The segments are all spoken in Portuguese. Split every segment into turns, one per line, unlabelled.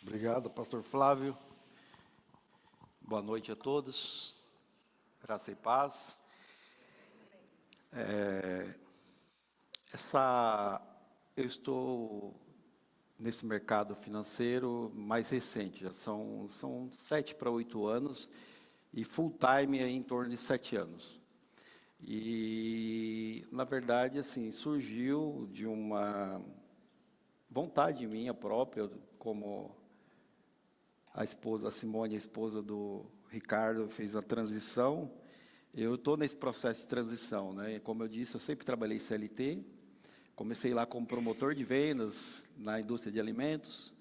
Obrigado, pastor Flávio. Boa noite a todos. Graça e paz. Eu estou nesse mercado financeiro mais recente, já são 7 para 8 anos, e full time é em torno de 7 anos. E, na verdade, assim, surgiu de uma vontade minha própria, como a Simone, a esposa do Ricardo, fez a transição. Eu estou nesse processo de transição, né? Como eu disse, eu sempre trabalhei CLT, comecei lá como promotor de vendas na indústria de alimentos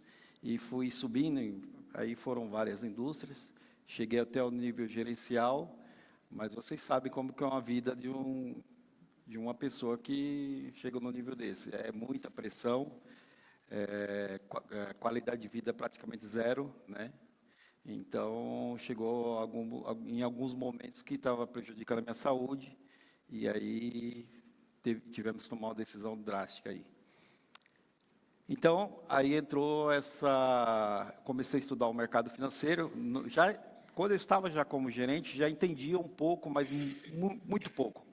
e fui subindo, aí foram várias indústrias, cheguei até o nível gerencial, mas vocês sabem como que é uma vida de uma pessoa que chega no nível desse. É muita pressão, qualidade de vida praticamente zero, né? Então, chegou em alguns momentos que estava prejudicando a minha saúde, e aí tivemos que tomar uma decisão drástica aí. Então, aí entrou comecei a estudar o mercado financeiro, quando eu estava já como gerente, já entendia um pouco, mas muito pouco,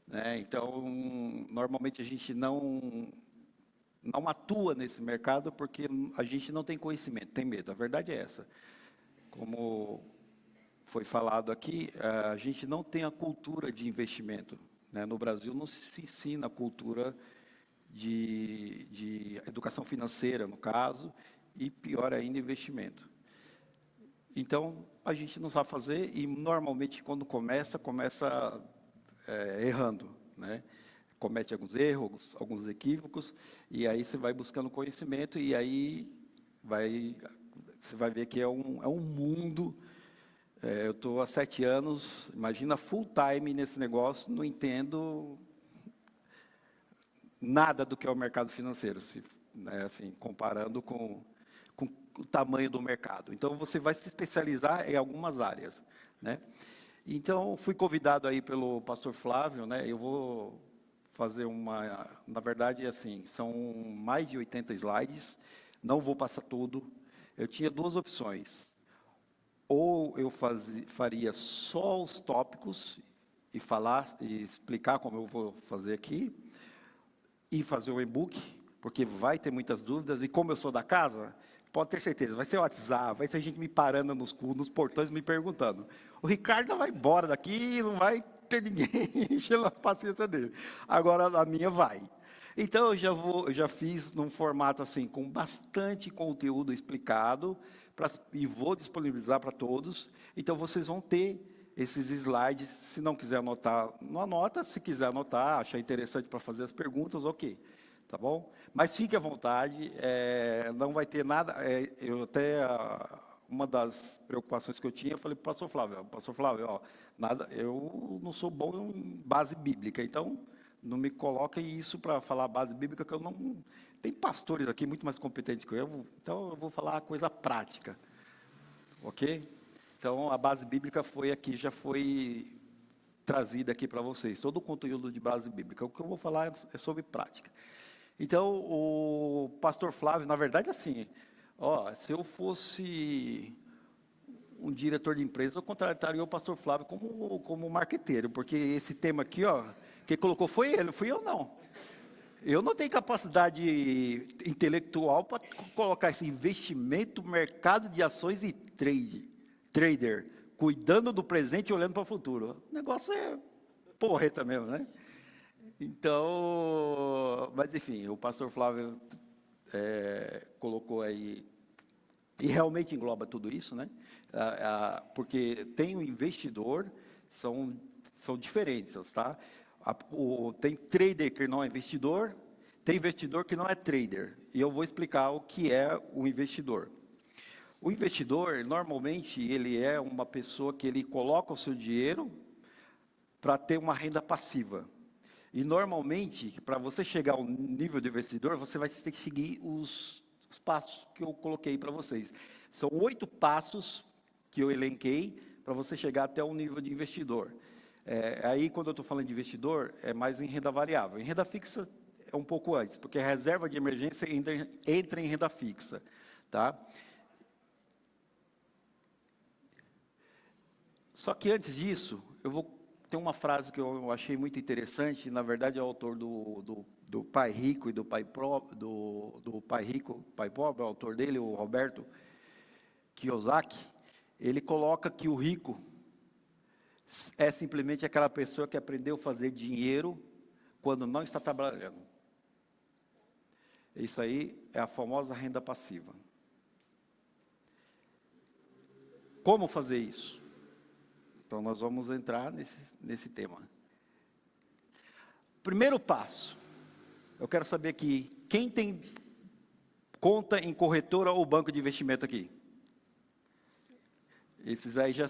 né? Então, normalmente a gente não atua nesse mercado porque a gente não tem conhecimento, tem medo, a verdade é essa. Como foi falado aqui, a gente não tem a cultura de investimento, né? No Brasil não se ensina a cultura de educação financeira, no caso, e pior ainda, investimento. Então, a gente não sabe fazer e, normalmente, quando começa errando, né? Comete alguns erros, alguns equívocos, e aí você vai buscando conhecimento, e aí você vai ver que é um mundo. Eu estou há 7 anos, imagina full time nesse negócio, não entendo nada do que é o mercado financeiro, né, assim, comparando com o tamanho do mercado. Então, você vai se especializar em algumas áreas, né? Então, fui convidado aí pelo pastor Flávio, né? Eu vou fazer na verdade, assim, são mais de 80 slides, não vou passar tudo. Eu tinha 2 opções. Ou eu faria só os tópicos e explicar como eu vou fazer aqui, e fazer o e-book, porque vai ter muitas dúvidas, e como eu sou da casa, pode ter certeza, vai ser WhatsApp, vai ser gente me parando nos portões, me perguntando. O Ricardo não vai embora daqui, não vai ter ninguém enchendo a paciência dele. Agora a minha vai. Então eu já fiz num formato assim, com bastante conteúdo explicado, e vou disponibilizar para todos. Então vocês vão ter esses slides. Se não quiser anotar, não anota. Se quiser anotar, achar interessante para fazer as perguntas, ok, tá bom? Mas fique à vontade, não vai ter nada. Uma das preocupações que eu tinha, eu falei para o pastor Flávio, ó, eu não sou bom em base bíblica, então não me coloquem isso para falar base bíblica, que eu não. Tem pastores aqui muito mais competentes que eu, então eu vou falar coisa prática, ok? Então a base bíblica já foi trazida aqui para vocês, todo o conteúdo de base bíblica. O que eu vou falar é sobre prática. Então, o pastor Flávio, na verdade, assim, ó, se eu fosse um diretor de empresa, eu contrataria o pastor Flávio como marqueteiro, porque esse tema aqui, ó, quem colocou foi ele, fui eu não. Eu não tenho capacidade intelectual para colocar esse investimento, mercado de ações e trader, cuidando do presente e olhando para o futuro. O negócio é porreta mesmo, né? Então, mas enfim, o pastor Flávio colocou aí, e realmente engloba tudo isso, né? Porque tem o investidor, são diferenças, tá? Tem trader que não é investidor, tem investidor que não é trader. E eu vou explicar o que é o investidor. O investidor, normalmente, ele é uma pessoa que ele coloca o seu dinheiro para ter uma renda passiva. E, normalmente, para você chegar ao nível de investidor, você vai ter que seguir os passos que eu coloquei para vocês. São 8 passos que eu elenquei para você chegar até o nível de investidor. Aí, quando eu estou falando de investidor, é mais em renda variável. Em renda fixa, é um pouco antes, porque a reserva de emergência entra em renda fixa, tá? Só que antes disso, tem uma frase que eu achei muito interessante, na verdade é o autor do Pai Rico e do Pai do Pai Rico, Pai Pobre, o autor dele, o Roberto Kiyosaki, ele coloca que o rico é simplesmente aquela pessoa que aprendeu a fazer dinheiro quando não está trabalhando. Isso aí é a famosa renda passiva. Como fazer isso? Então, nós vamos entrar nesse tema. Primeiro passo, eu quero saber aqui, quem tem conta em corretora ou banco de investimento aqui? Esses aí já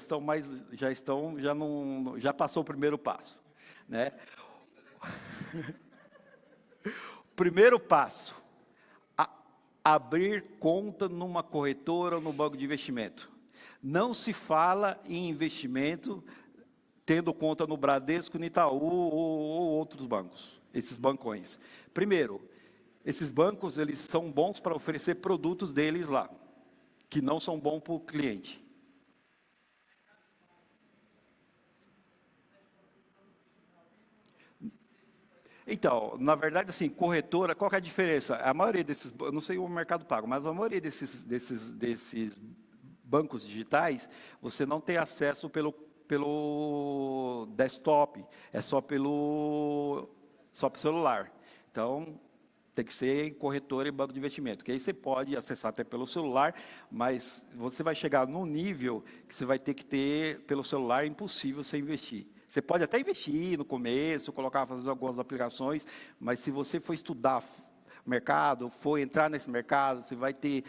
passou o primeiro passo, né? Primeiro passo, abrir conta numa corretora ou no banco de investimento. Não se fala em investimento tendo conta no Bradesco, no Itaú ou outros bancos, esses bancões. Primeiro, esses bancos, eles são bons para oferecer produtos deles lá, que não são bons para o cliente. Então, na verdade, assim, corretora, qual que é a diferença? A maioria desses, eu não sei o Mercado Pago, mas a maioria desses bancos digitais, você não tem acesso pelo desktop, é só pelo celular. Então, tem que ser em corretora e banco de investimento, que aí você pode acessar até pelo celular, mas você vai chegar num nível que você vai ter que ter pelo celular, é impossível você investir. Você pode até investir no começo, fazer algumas aplicações, mas se você for estudar mercado, for entrar nesse mercado, você vai ter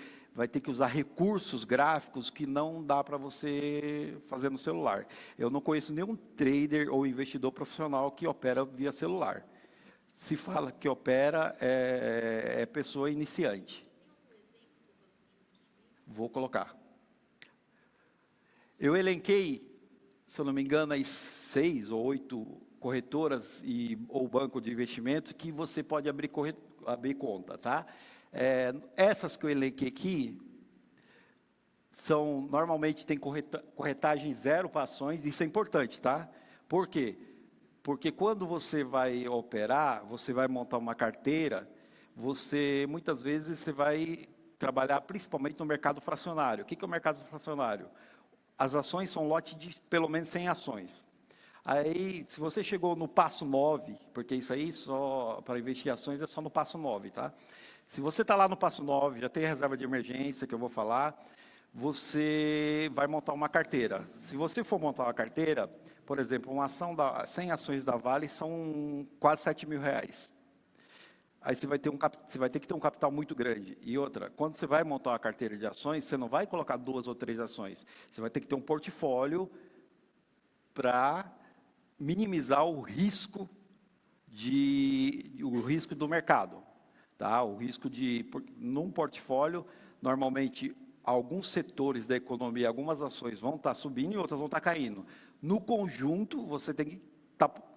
que usar recursos gráficos que não dá para você fazer no celular. Eu não conheço nenhum trader ou investidor profissional que opera via celular. Se fala que opera, é pessoa iniciante. Vou colocar. Eu elenquei, se eu não me engano, aí 6 ou 8 corretoras ou banco de investimento que você pode abrir conta, tá? Essas que eu elenquei aqui, normalmente tem corretagem zero para ações, isso é importante, tá? Por quê? Porque quando você vai operar, você vai montar uma carteira, muitas vezes você vai trabalhar principalmente no mercado fracionário. O que é o mercado fracionário? As ações são lote de pelo menos 100 ações. Aí, se você chegou no passo 9, porque isso aí só para investir em ações é só no passo 9, tá? Se você está lá no passo 9, já tem a reserva de emergência que eu vou falar, você vai montar uma carteira. Se você for montar uma carteira, por exemplo, 100 ações da Vale são quase R$7.000. Aí você vai ter que ter um capital muito grande. E outra, quando você vai montar uma carteira de ações, você não vai colocar 2 ou 3 ações. Você vai ter que ter um portfólio para minimizar o risco do mercado, tá? Num portfólio, normalmente alguns setores da economia, algumas ações vão estar subindo e outras vão estar caindo. No conjunto, você tem que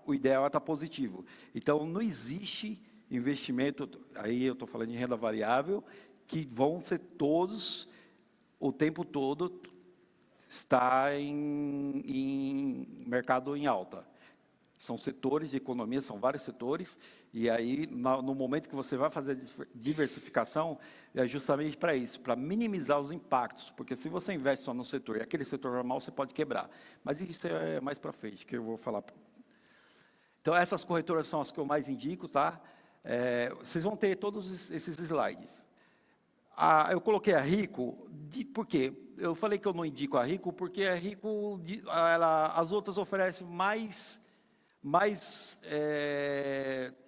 o ideal é estar positivo. Então, não existe investimento, aí eu estou falando de renda variável, que vão ser todos, o tempo todo, está em mercado em alta. São setores de economia, são vários setores, e aí, no momento que você vai fazer a diversificação, é justamente para isso, para minimizar os impactos, porque se você investe só no setor, e aquele setor normal, você pode quebrar. Mas isso é mais para frente, que eu vou falar. Então, essas corretoras são as que eu mais indico, tá? Vocês vão ter todos esses slides. Eu coloquei a Rico, por quê? Eu falei que eu não indico a Rico, porque a Rico, as outras oferecem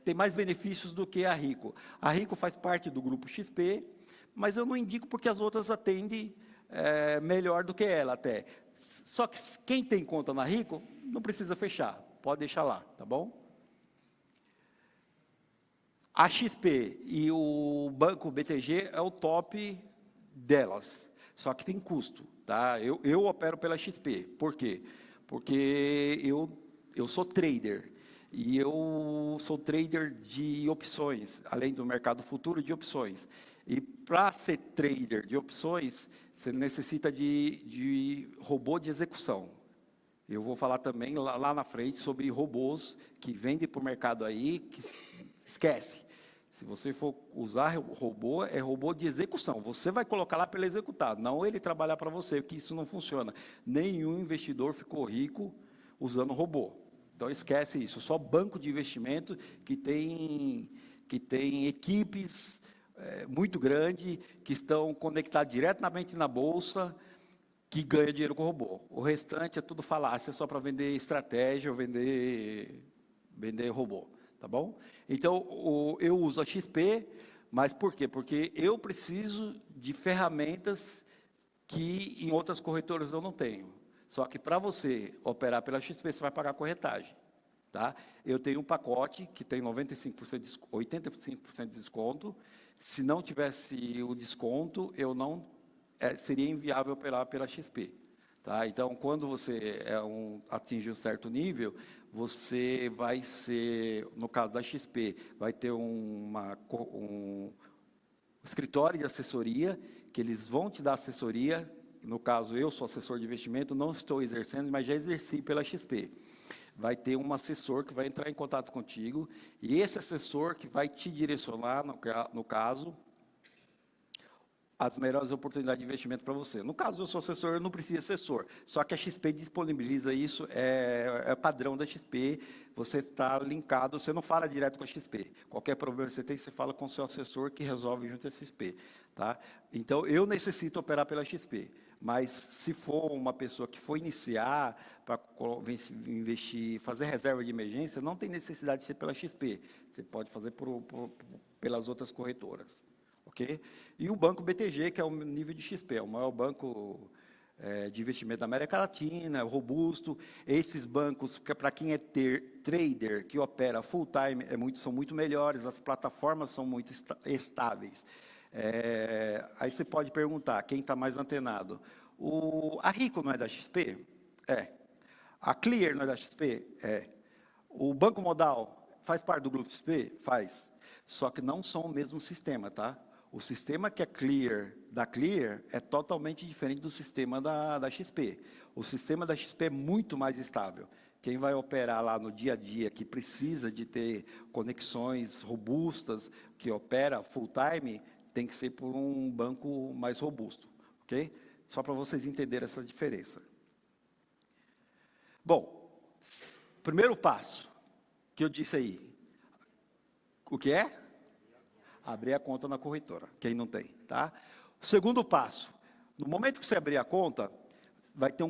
tem mais benefícios do que a Rico. A Rico faz parte do grupo XP, mas eu não indico porque as outras atendem melhor do que ela até. Só que quem tem conta na Rico, não precisa fechar, pode deixar lá, tá bom? A XP e o banco BTG é o top delas, só que tem custo, tá? Eu opero pela XP, por quê? Porque eu sou trader, e eu sou trader de opções, além do mercado futuro de opções. E para ser trader de opções, você necessita de robô de execução. Eu vou falar também lá na frente sobre robôs que vendem para o mercado aí, que esquece. Se você for usar robô, é robô de execução. Você vai colocar lá para ele executar, não ele trabalhar para você, porque isso não funciona. Nenhum investidor ficou rico usando robô. Então esquece isso. Só banco de investimento que tem equipes muito grandes, que estão conectados diretamente na bolsa, que ganha dinheiro com robô. O restante é tudo falácia, só para vender estratégia ou vender robô. Tá bom? Então, eu uso a XP, mas por quê? Porque eu preciso de ferramentas que em outras corretoras eu não tenho. Só que para você operar pela XP, você vai pagar corretagem. Tá? Eu tenho um pacote que tem 85% de desconto. Se não tivesse o desconto, eu não seria inviável operar pela XP. Tá? Então, quando você atinge um certo nível, você vai ser, no caso da XP, vai ter um escritório de assessoria, que eles vão te dar assessoria. No caso, eu sou assessor de investimento, não estou exercendo, mas já exerci pela XP. Vai ter um assessor que vai entrar em contato contigo, e esse assessor que vai te direcionar, no caso, as melhores oportunidades de investimento para você. No caso, eu sou assessor, eu não preciso de assessor. Só que a XP disponibiliza isso, é padrão da XP, você está linkado, você não fala direto com a XP. Qualquer problema que você tem, você fala com o seu assessor que resolve junto à XP. Tá? Então, eu necessito operar pela XP. Mas, se for uma pessoa que for iniciar, para investir, fazer reserva de emergência, não tem necessidade de ser pela XP. Você pode fazer pelas outras corretoras. Okay? E o banco BTG, que é o nível de XP, é o maior banco de investimento da América Latina, robusto. Esses bancos, para quem é trader, que opera full time, são muito melhores, as plataformas são muito estáveis. Aí você pode perguntar, quem está mais antenado? A Rico não é da XP? É. A Clear não é da XP? É. O Banco Modal faz parte do grupo XP? Faz. Só que não são o mesmo sistema, tá? O sistema que é da Clear é totalmente diferente do sistema da XP. O sistema da XP é muito mais estável. Quem vai operar lá no dia a dia, que precisa de ter conexões robustas, que opera full time, tem que ser por um banco mais robusto, ok? Só para vocês entenderem essa diferença. Bom, primeiro passo que eu disse aí, o que é? Abrir a conta na corretora, quem não tem, tá? O segundo passo, no momento que você abrir a conta, vai ter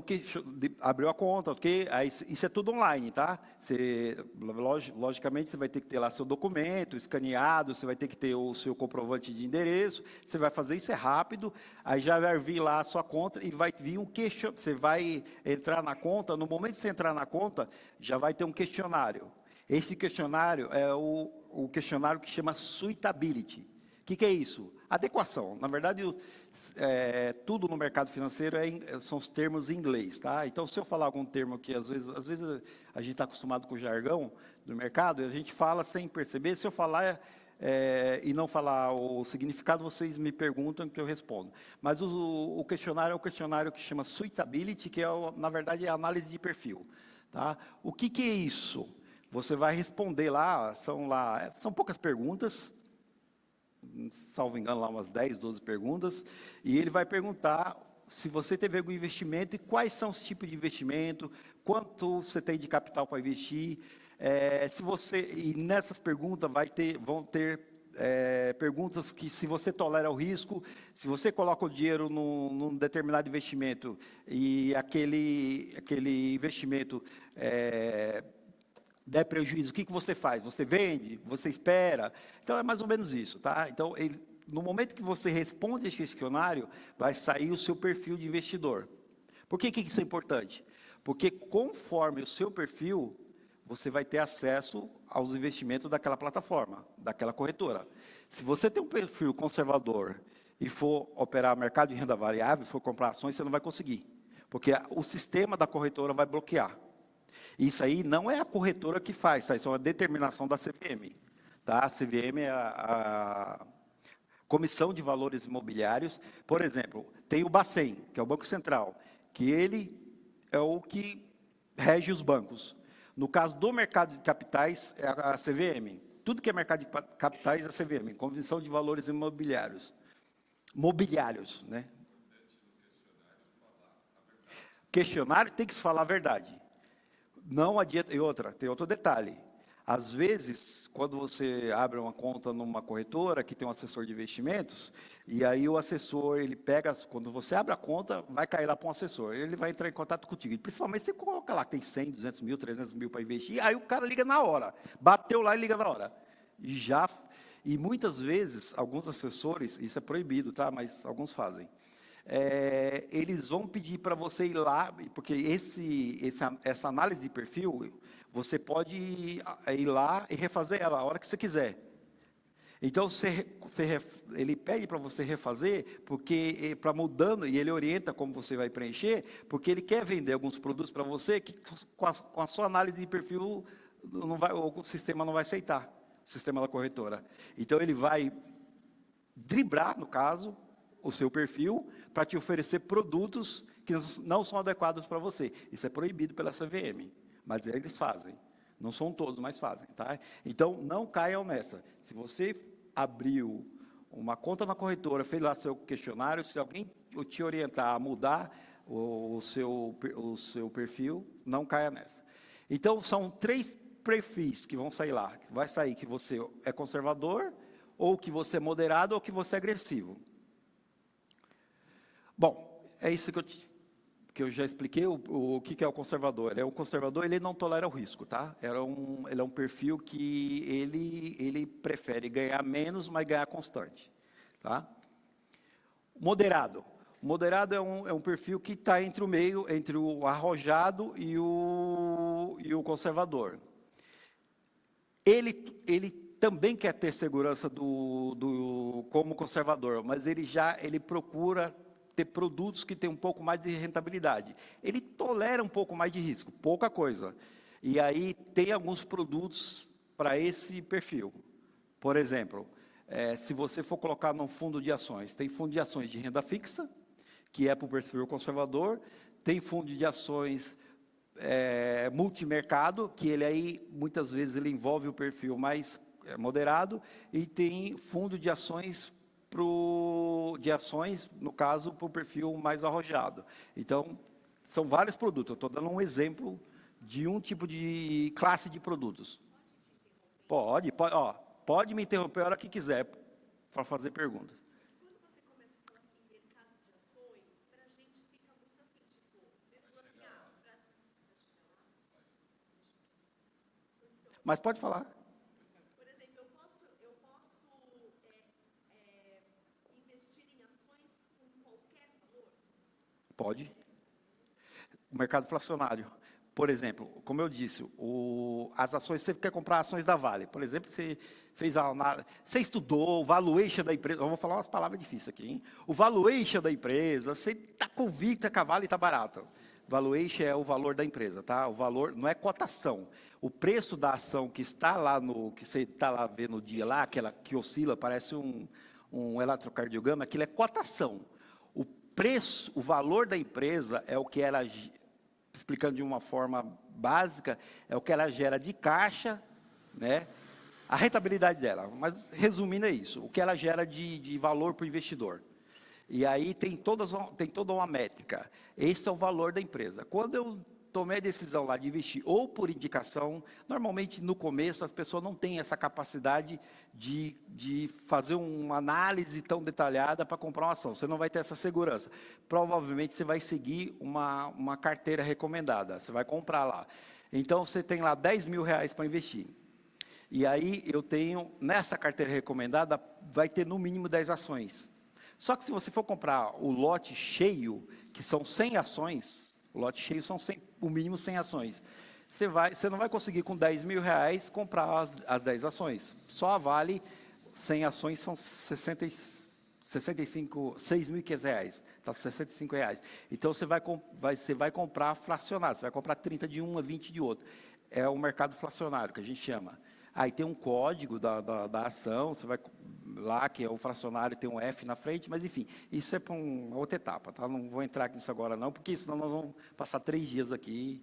abriu a conta, ok? Aí, isso é tudo online, tá? Logicamente, você vai ter que ter lá seu documento escaneado, você vai ter que ter o seu comprovante de endereço, você vai fazer isso, é rápido, aí já vai vir lá a sua conta e vai vir um questionário, você vai entrar na conta, no momento que você entrar na conta, já vai ter um questionário. Esse questionário é o questionário que chama Suitability. O que é isso? Adequação. Na verdade, tudo no mercado financeiro são os termos em inglês, tá? Então, se eu falar algum termo que às vezes a gente está acostumado com o jargão do mercado, e a gente fala sem perceber. Se eu falar e não falar o significado, vocês me perguntam que eu respondo. Mas o questionário é o questionário que chama Suitability, que na verdade é a análise de perfil, tá? O que é isso? Você vai responder são poucas perguntas, salvo engano, lá umas 10, 12 perguntas, e ele vai perguntar se você teve algum investimento e quais são os tipos de investimento, quanto você tem de capital para investir, e nessas perguntas vão ter perguntas que se você tolera o risco, se você coloca o dinheiro num determinado investimento e aquele investimento der prejuízo, o que você faz? Você vende? Você espera? Então, é mais ou menos isso, tá? Então, no momento que você responde esse questionário, vai sair o seu perfil de investidor. Por que isso é importante? Porque conforme o seu perfil, você vai ter acesso aos investimentos daquela plataforma, daquela corretora. Se você tem um perfil conservador e for operar mercado de renda variável, for comprar ações, você não vai conseguir. Porque o sistema da corretora vai bloquear. Isso aí não é a corretora que faz, isso é uma determinação da CVM. Tá? A CVM é a Comissão de Valores Imobiliários. Por exemplo, tem o Bacen, que é o Banco Central, que ele é o que rege os bancos. No caso do mercado de capitais, é a CVM. Tudo que é mercado de capitais é a CVM, Convenção de Valores Imobiliários. Mobiliários, né? Questionário tem que se falar a verdade. Não adianta. E outra, tem outro detalhe. Às vezes, quando você abre uma conta numa corretora que tem um assessor de investimentos, e aí o assessor, ele pega, quando você abre a conta, vai cair lá para um assessor, ele vai entrar em contato contigo. E principalmente você coloca lá, tem 100, 200 mil, 300 mil para investir, aí o cara liga na hora. Bateu lá e liga na hora. E muitas vezes, alguns assessores, isso é proibido, tá? Mas alguns fazem. Eles vão pedir para você ir lá, porque essa análise de perfil, você pode ir lá e refazer ela a hora que você quiser. Então, ele pede para você refazer, porque para mudando, e ele orienta como você vai preencher, porque ele quer vender alguns produtos para você que com a sua análise de perfil o sistema não vai aceitar, o sistema da corretora. Então, ele vai driblar, no caso, o seu perfil para te oferecer produtos que não são adequados para você. Isso é proibido pela CVM, mas eles fazem. Não são todos, mas fazem, tá? Então, não caiam nessa. Se você abriu uma conta na corretora, fez lá seu questionário, se alguém te orientar a mudar o seu perfil, não caia nessa. Então, são 3 perfis que vão sair lá. Vai sair que você é conservador, ou que você é moderado, ou que você é agressivo. Bom, é isso que eu já expliquei, o que é o conservador. O conservador, ele não tolera o risco, tá? Ele é um perfil que ele prefere ganhar menos, mas ganhar constante, tá? Moderado. Moderado é um perfil que está entre o meio, entre o arrojado e o conservador. Ele também quer ter segurança como conservador, mas ele procura ter produtos que têm um pouco mais de rentabilidade. Ele tolera um pouco mais de risco, pouca coisa. E aí tem alguns produtos para esse perfil. Por exemplo, se você for colocar num fundo de ações, tem fundo de ações de renda fixa, que é para o perfil conservador, tem fundo de ações multimercado, que ele aí, muitas vezes, ele envolve o perfil mais moderado, e tem fundo de ações no caso, para o perfil mais arrojado. Então, são vários produtos. Eu estou dando um exemplo de um tipo de classe de produtos. Pode me interromper a hora que quiser para fazer perguntas.
Quando você começa a falar assim, mercado de ações, para a gente fica muito assim, tipo, você falou assim,
Mas pode falar.
Por exemplo, eu posso investir em ações com qualquer valor?
Pode. O mercado fracionário. Por exemplo, como eu disse, as ações, você quer comprar ações da Vale. Por exemplo, você fez você estudou o valuation da empresa. Vamos falar umas palavras difíceis aqui, hein? O valuation da empresa, você está convicta que a Vale está barata. Valuation é o valor da empresa, tá? O valor não é cotação. O preço da ação que está lá que você está lá vendo no dia lá, aquela que oscila, parece um eletrocardiograma, aquilo é cotação. O preço, o valor da empresa é o que ela, explicando de uma forma básica, é o que ela gera de caixa, né? A rentabilidade dela, mas resumindo é isso, o que ela gera de valor para o investidor. E aí tem toda uma métrica. Esse é o valor da empresa. Quando eu tomei a decisão lá de investir, ou por indicação, normalmente no começo as pessoas não têm essa capacidade de fazer uma análise tão detalhada para comprar uma ação. Você não vai ter essa segurança. Provavelmente você vai seguir uma carteira recomendada. Você vai comprar lá. Então você tem lá 10 mil reais para investir. E aí eu tenho, nessa carteira recomendada, vai ter no mínimo 10 ações. Só que se você for comprar o lote cheio, que são 100 ações, o lote cheio são o mínimo 100 ações. Você não vai conseguir com 10 mil reais comprar as 10 ações. Só a Vale, 100 ações são 6.500 reais, está 65 reais. Então você vai comprar fracionado, você vai comprar 30 de uma, 20 de outra. É o mercado fracionário, que a gente chama. Aí tem um código da ação, você vai lá, que é o fracionário, tem um F na frente, mas enfim, isso é para uma outra etapa, tá? Não vou entrar nisso agora não, porque senão nós vamos passar 3 dias aqui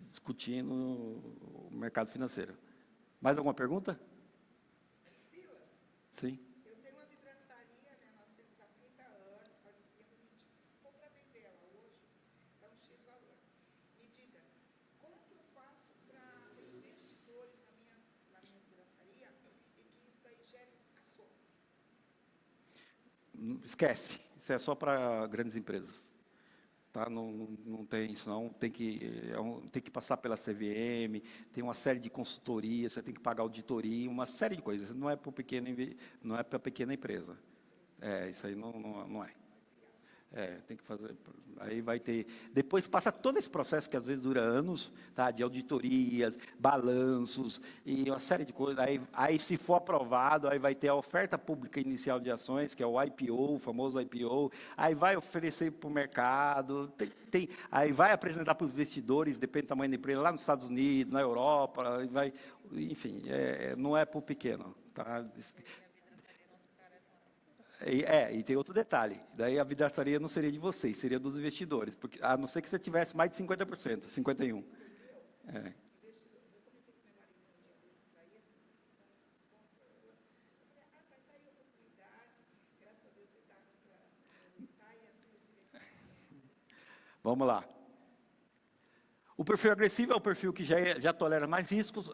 discutindo o mercado financeiro. Mais alguma pergunta?
Silas,
Sim.
eu tenho uma vidraçaria, né? Nós temos há 30 anos, está limpinha, bonitinha. Se for para vender ela hoje, dá um X valor. Me diga, como que eu faço para ter investidores na minha vidraçaria e que isso daí gere ações?
Esquece. Isso é só para grandes empresas. Tá? Não tem isso, não. Tem que passar pela CVM, tem uma série de consultorias, você tem que pagar auditoria, uma série de coisas. Não é para não é para pequena empresa. Isso aí não é. Tem que fazer. Aí vai ter. Depois passa todo esse processo que às vezes dura anos, tá? De auditorias, balanços e uma série de coisas. Aí se for aprovado, aí vai ter a oferta pública inicial de ações, que é o IPO, o famoso IPO. Aí vai oferecer para o mercado, aí vai apresentar para os investidores, depende do tamanho da empresa, lá nos Estados Unidos, na Europa, enfim, não é para o pequeno, tá? E tem outro detalhe, daí a vidraçaria não seria de vocês, seria dos investidores, porque, a não ser que você tivesse mais de 50%, 51%. É.
Investidores, eu comentei com meu marido um dia desses aí, ele falou, eu falei, tá aí a oportunidade, graças a Deus você está para lutar e assim os direitos.
Vamos lá. O perfil agressivo é o perfil que já tolera mais riscos.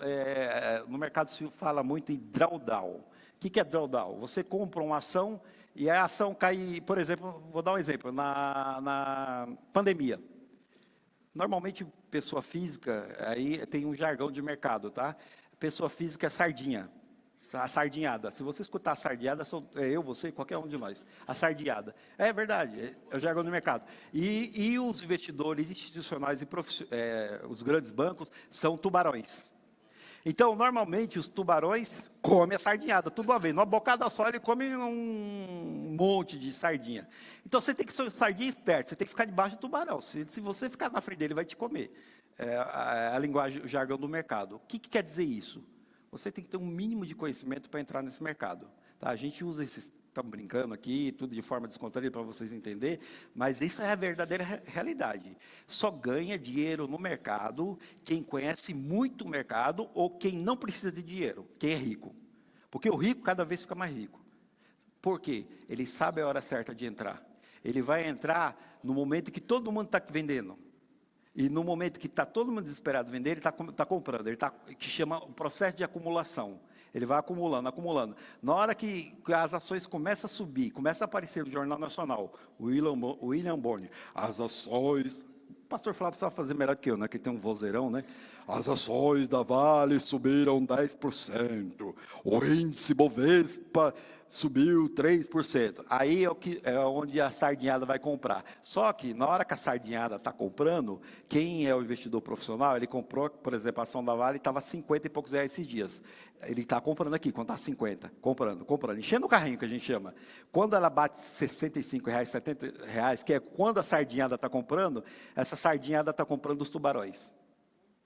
No mercado se fala muito em drawdown. O que é drawdown? Você compra uma ação e a ação cai, por exemplo, vou dar um exemplo, na pandemia. Normalmente, pessoa física, aí tem um jargão de mercado, tá? Pessoa física é sardinha. A sardinhada. Se você escutar a sardinhada, você, qualquer um de nós. A sardinhada. É verdade, é o jargão do mercado. E os investidores institucionais e os grandes bancos são tubarões. Então, normalmente, os tubarões comem a sardinhada, tudo uma vez. Numa bocada só, ele come um monte de sardinha. Então, você tem que ser sardinha esperto, você tem que ficar debaixo do tubarão. Se você ficar na frente dele, ele vai te comer. A linguagem, o jargão do mercado. O que quer dizer isso? Você tem que ter um mínimo de conhecimento para entrar nesse mercado. Tá? A gente usa estamos brincando aqui, tudo de forma descontraída para vocês entenderem, mas isso é a verdadeira realidade. Só ganha dinheiro no mercado quem conhece muito o mercado ou quem não precisa de dinheiro, quem é rico. Porque o rico cada vez fica mais rico. Por quê? Ele sabe a hora certa de entrar. Ele vai entrar no momento que todo mundo está vendendo. E no momento que está todo mundo desesperado vender, ele está comprando. Que chama o processo de acumulação. Ele vai acumulando, acumulando. Na hora que as ações começam a subir, começa a aparecer no Jornal Nacional, o William Bonner, as ações... O pastor Flávio sabe fazer melhor que eu, né? Que tem um vozeirão, né? As ações da Vale subiram 10%. O índice Bovespa subiu 3%. Aí é onde a sardinhada vai comprar. Só que, na hora que a sardinhada está comprando, quem é o investidor profissional, ele comprou, por exemplo, a ação da Vale estava 50 e poucos reais esses dias. Ele está comprando aqui, quando está 50, comprando, enchendo o carrinho, que a gente chama. Quando ela bate 65 reais, 70 reais, que é quando a sardinhada está comprando, essa sardinhada está comprando os tubarões.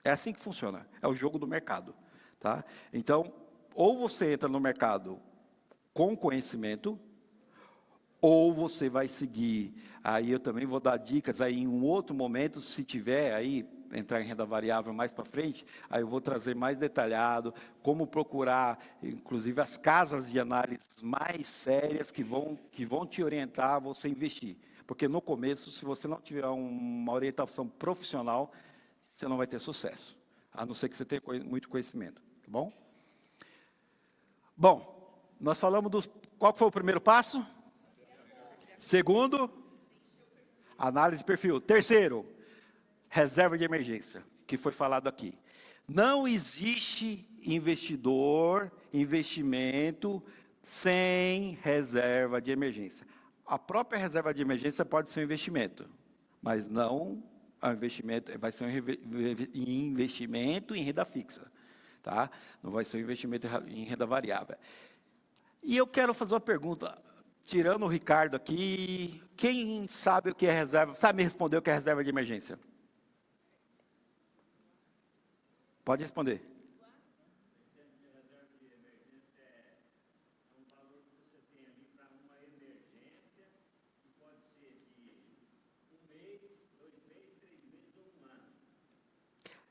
É assim que funciona, é o jogo do mercado. Tá? Então, ou você entra no mercado com conhecimento, ou você vai seguir, aí eu também vou dar dicas aí em um outro momento, se tiver aí, entrar em renda variável mais para frente, aí eu vou trazer mais detalhado, como procurar, inclusive as casas de análise mais sérias que vão te orientar a você investir. Porque no começo, se você não tiver uma orientação profissional, você não vai ter sucesso, a não ser que você tenha muito conhecimento, tá bom? Bom, nós falamos qual foi o primeiro passo? Segundo, análise de perfil. Terceiro, reserva de emergência, que foi falado aqui. Não existe investimento sem reserva de emergência. A própria reserva de emergência pode ser um investimento, mas não um investimento, vai ser um investimento em renda fixa, tá? Não vai ser um investimento em renda variável. E eu quero fazer uma pergunta, tirando o Ricardo aqui, quem sabe o que é reserva, sabe me responder o que é reserva de emergência? Pode responder.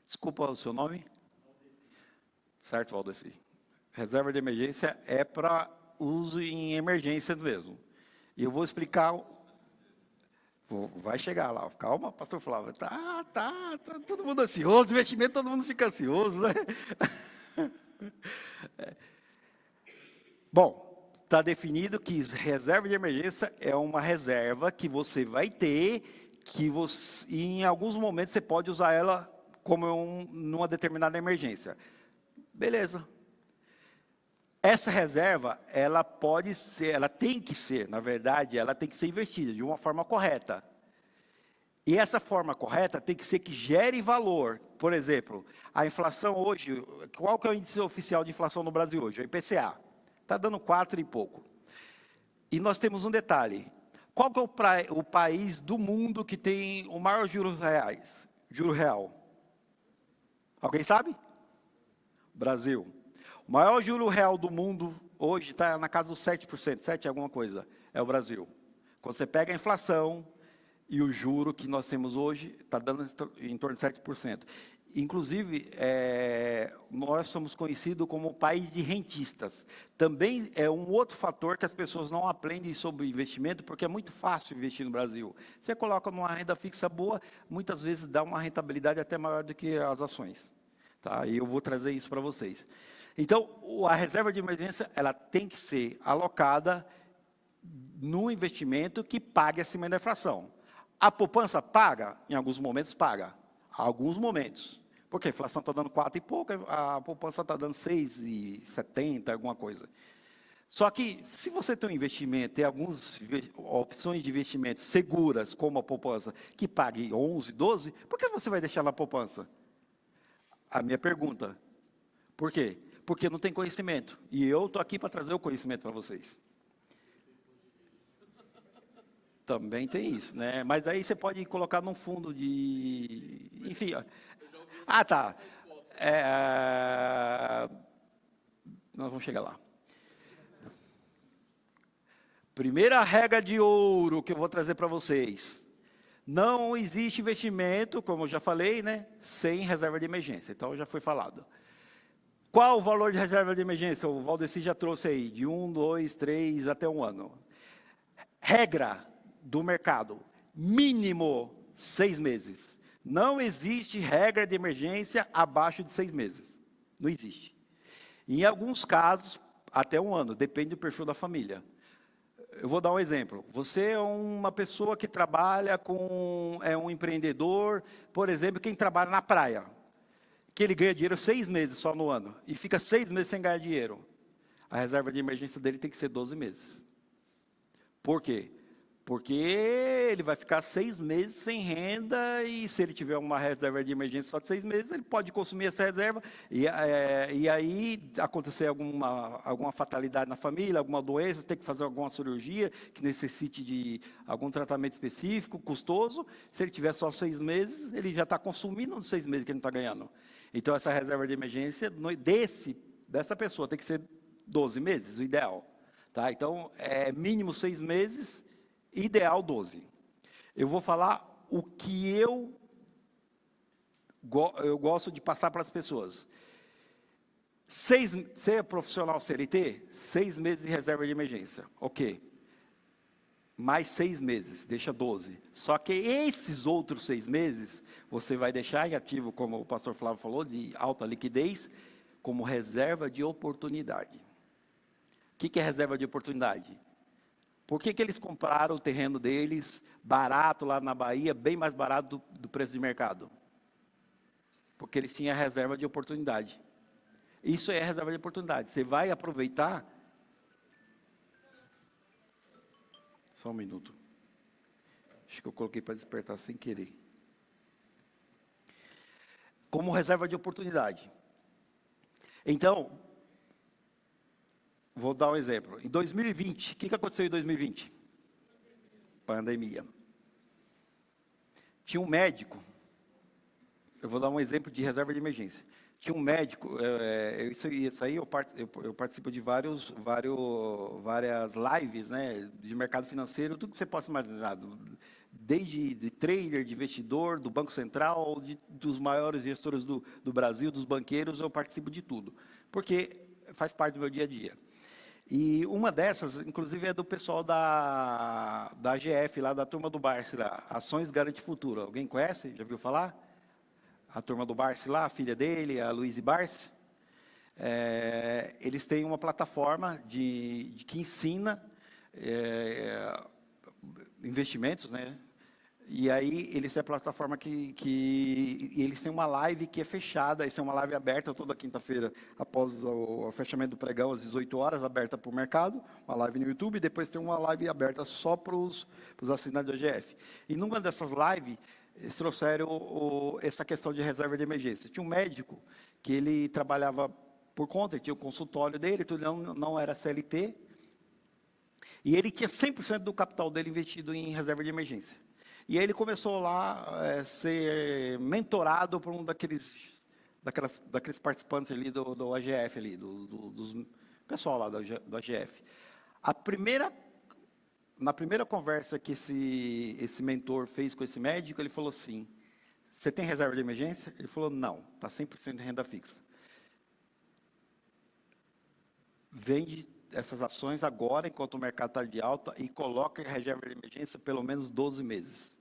Desculpa o seu nome? Certo, Valdeci. Reserva de emergência é para uso em emergência mesmo. E eu vou explicar. Vai chegar lá. Calma, pastor Flávio. Tá todo mundo ansioso. Investimento, todo mundo fica ansioso, né? Bom, está definido que reserva de emergência é uma reserva que você vai ter, que você, em alguns momentos você pode usar ela como numa determinada emergência. Beleza. Essa reserva, ela pode ser, ela tem que ser, na verdade, ela tem que ser investida de uma forma correta. E essa forma correta tem que ser que gere valor. Por exemplo, a inflação hoje, qual que é o índice oficial de inflação no Brasil hoje? O IPCA. Está dando 4 e pouco. E nós temos um detalhe. Qual que é o país do mundo que tem o maior juros reais? Juro real. Alguém sabe? Brasil. O maior juro real do mundo hoje está na casa dos 7%, 7 alguma coisa, é o Brasil. Quando você pega a inflação e o juro que nós temos hoje, está dando em torno de 7%. Inclusive, nós somos conhecidos como país de rentistas. Também é um outro fator que as pessoas não aprendem sobre investimento, porque é muito fácil investir no Brasil. Você coloca numa renda fixa boa, muitas vezes dá uma rentabilidade até maior do que as ações. Tá? E eu vou trazer isso para vocês. Então, a reserva de emergência, ela tem que ser alocada no investimento que pague acima da inflação. A poupança paga? Em alguns momentos paga. Alguns momentos. Porque a inflação está dando 4 e pouco, a poupança está dando 6,70, alguma coisa. Só que, se você tem um investimento, tem algumas opções de investimento seguras, como a poupança, que pague 11, 12, por que você vai deixar na poupança? A minha pergunta. Por quê? Porque não tem conhecimento. E eu estou aqui para trazer o conhecimento para vocês. Também tem isso, né? Mas aí você pode colocar num fundo de... Enfim. Ah, tá. Nós vamos chegar lá. Primeira regra de ouro que eu vou trazer para vocês. Não existe investimento, como eu já falei, né? Sem reserva de emergência. Então, já foi falado. Qual o valor de reserva de emergência? O Valdeci já trouxe aí, de 1, 2, 3 até 1 ano. Regra do mercado, mínimo 6 meses. Não existe regra de emergência abaixo de 6 meses. Não existe. Em alguns casos, até 1 ano, depende do perfil da família. Eu vou dar um exemplo. Você é uma pessoa que trabalha é um empreendedor, por exemplo, quem trabalha na praia, que ele ganha dinheiro 6 meses só no ano, e fica 6 meses sem ganhar dinheiro. A reserva de emergência dele tem que ser 12 meses. Por quê? Porque ele vai ficar 6 meses sem renda e se ele tiver uma reserva de emergência só de 6 meses, ele pode consumir essa reserva e aí acontecer alguma fatalidade na família, alguma doença, ter que fazer alguma cirurgia que necessite de algum tratamento específico, custoso. Se ele tiver só 6 meses, ele já está consumindo nos 6 meses que ele não está ganhando. Então, essa reserva de emergência dessa pessoa tem que ser 12 meses, o ideal. Tá? Então, mínimo 6 meses, ideal 12. Eu vou falar o que eu gosto de passar para as pessoas. Ser profissional CLT, 6 meses de reserva de emergência. Ok. Mais 6 meses, deixa 12. Só que esses outros 6 meses, você vai deixar em ativo, como o pastor Flávio falou, de alta liquidez, como reserva de oportunidade. O que é reserva de oportunidade? Por que eles compraram o terreno deles barato lá na Bahia, bem mais barato do preço de mercado? Porque eles tinham a reserva de oportunidade. Isso é a reserva de oportunidade. Você vai aproveitar... Só um minuto. Acho que eu coloquei para despertar sem querer. Como reserva de oportunidade. Então, vou dar um exemplo. Em 2020, o que aconteceu em 2020? Pandemia. Tinha um médico, eu vou dar um exemplo de reserva de emergência. Tinha um médico, isso aí eu participo de várias lives, né, de mercado financeiro, tudo que você possa imaginar, desde de trader, de investidor, do Banco Central, dos maiores gestores do Brasil, dos banqueiros, eu participo de tudo, porque faz parte do meu dia a dia. E uma dessas, inclusive, é do pessoal da AGF, lá da turma do Barsi, lá, Ações Garante Futuro. Alguém conhece? Já viu falar? A turma do Barsi lá, a filha dele, a Luíse Barsi. Eles têm uma plataforma que ensina investimentos, né? E aí eles têm a plataforma que eles têm uma live que é fechada, eles têm uma live aberta toda quinta-feira, após o fechamento do pregão, às 18 horas, aberta para o mercado, uma live no YouTube, e depois tem uma live aberta só para os assinantes da AGF. E numa dessas lives, eles trouxeram essa questão de reserva de emergência. Tinha um médico que ele trabalhava por conta, ele tinha o consultório dele, tudo, não era CLT, e ele tinha 100% do capital dele investido em reserva de emergência. E aí ele começou lá a ser mentorado por um daqueles participantes ali do AGF, ali, dos pessoal lá do AGF. Na primeira conversa que esse mentor fez com esse médico, ele falou assim: você tem reserva de emergência? Ele falou: não, está 100% de renda fixa. Vende essas ações agora, enquanto o mercado está de alta, e coloca em reserva de emergência pelo menos 12 meses.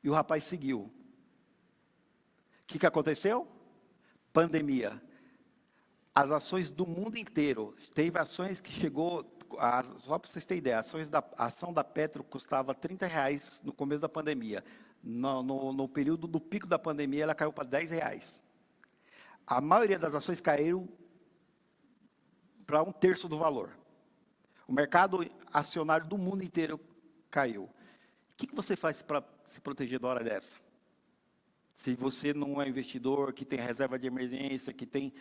E o rapaz seguiu. O que aconteceu? Pandemia. As ações do mundo inteiro. Teve ações que chegou, só para vocês terem ideia, a ação da Petro custava R$30 no começo da pandemia. No período do pico da pandemia, ela caiu para R$10. A maioria das ações caíram para 1/3 do valor. O mercado acionário do mundo inteiro caiu. O que você faz para se proteger da hora dessa? Se você não é investidor, que tem reserva de emergência, que tem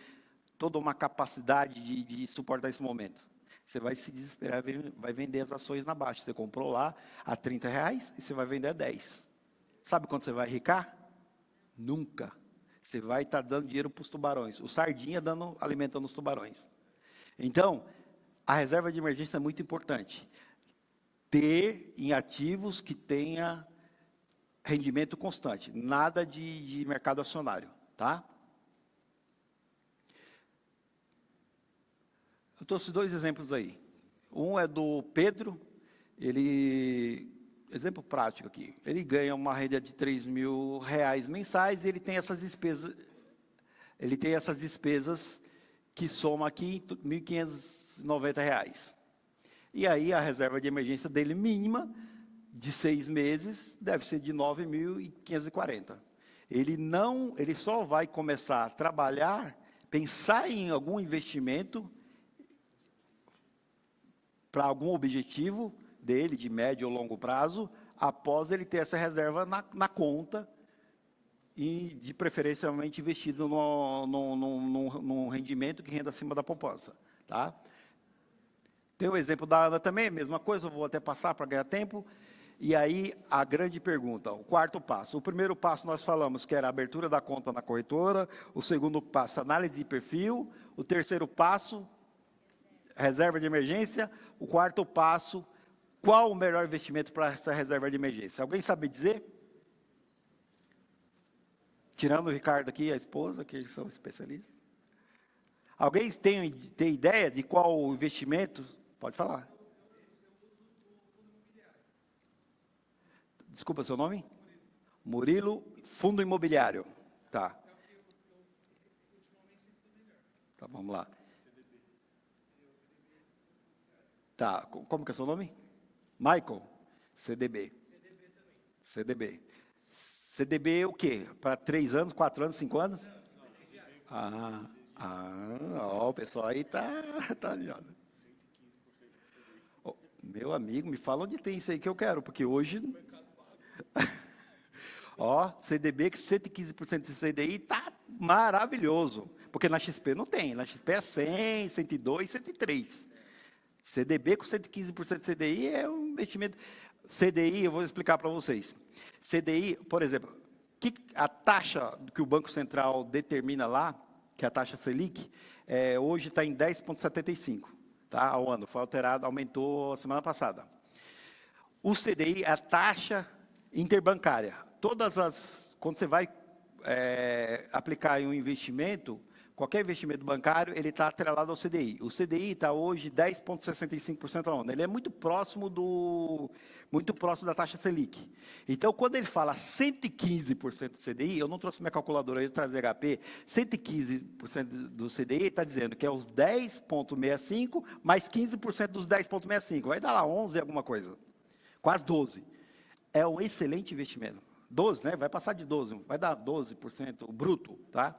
toda uma capacidade de suportar esse momento, você vai se desesperar, vai vender as ações na baixa. Você comprou lá a R$30 e você vai vender a 10. Sabe quando você vai ricar? Nunca. Você vai estar dando dinheiro para os tubarões. O sardinha alimentando os tubarões. Então, a reserva de emergência é muito importante. Ter em ativos que tenha rendimento constante. Nada de mercado acionário, tá? Eu trouxe 2 exemplos aí. Um é do Pedro, exemplo prático aqui, ele ganha uma renda de R$3.000 mensais e ele tem essas despesas que soma aqui R$1.590. E aí a reserva de emergência dele mínima, de 6 meses, deve ser de R$9.540. Ele só vai começar a trabalhar, pensar em algum investimento para algum objetivo dele, de médio ou longo prazo, após ele ter essa reserva na conta, e de preferencialmente investido num rendimento que renda acima da poupança. Tá? Tem o exemplo da Ana também, mesma coisa, eu vou até passar para ganhar tempo. E aí, a grande pergunta, o 4º passo. O primeiro passo nós falamos que era a abertura da conta na corretora, o segundo passo, análise de perfil, o terceiro passo, reserva de emergência, o 4º passo, qual o melhor investimento para essa reserva de emergência? Alguém sabe dizer? Tirando o Ricardo aqui e a esposa, que eles são especialistas. Alguém tem ideia de qual o investimento? Pode falar. Desculpa, seu nome? Murilo, Fundo Imobiliário. Tá. Tá, vamos lá. Tá, como que é seu nome? Michael? CDB. CDB. CDB é o quê? Para 3 anos, 4 anos, 5 anos? Ó, o pessoal aí tá ligado. Oh, meu amigo, me fala onde tem isso aí que eu quero, porque hoje... Ó, CDB que 115% de CDI tá maravilhoso, porque na XP não tem, na XP é 100, 102, 103. CDB com 115% de CDI é um investimento. CDI, eu vou explicar para vocês. CDI, por exemplo, a taxa que o Banco Central determina lá, que é a taxa Selic, hoje está em 10,75, tá, ao ano. Foi alterado, aumentou semana passada. O CDI é a taxa interbancária. Quando você vai aplicar em um investimento, qualquer investimento bancário, ele está atrelado ao CDI. O CDI está hoje 10,65% ao ano. Ele é muito próximo da taxa Selic. Então, quando ele fala 115% do CDI, eu não trouxe minha calculadora, eu ia trazer HP, 115% do CDI está dizendo que é os 10,65 mais 15% dos 10,65. Vai dar lá 11 alguma coisa. Quase 12. É um excelente investimento. 12, né? Vai passar de 12, vai dar 12% bruto, tá?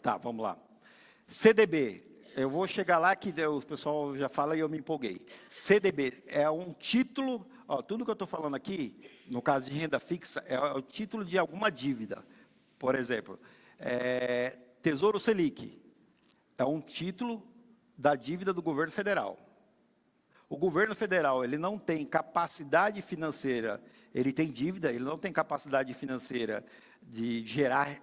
Tá, vamos lá. CDB, eu vou chegar lá que o pessoal já fala e eu me empolguei. CDB é um título, tudo que eu estou falando aqui, no caso de renda fixa, é o título de alguma dívida. Por exemplo, Tesouro Selic é um título da dívida do governo federal. O governo federal, ele não tem capacidade financeira, ele tem dívida, ele não tem capacidade financeira de gerar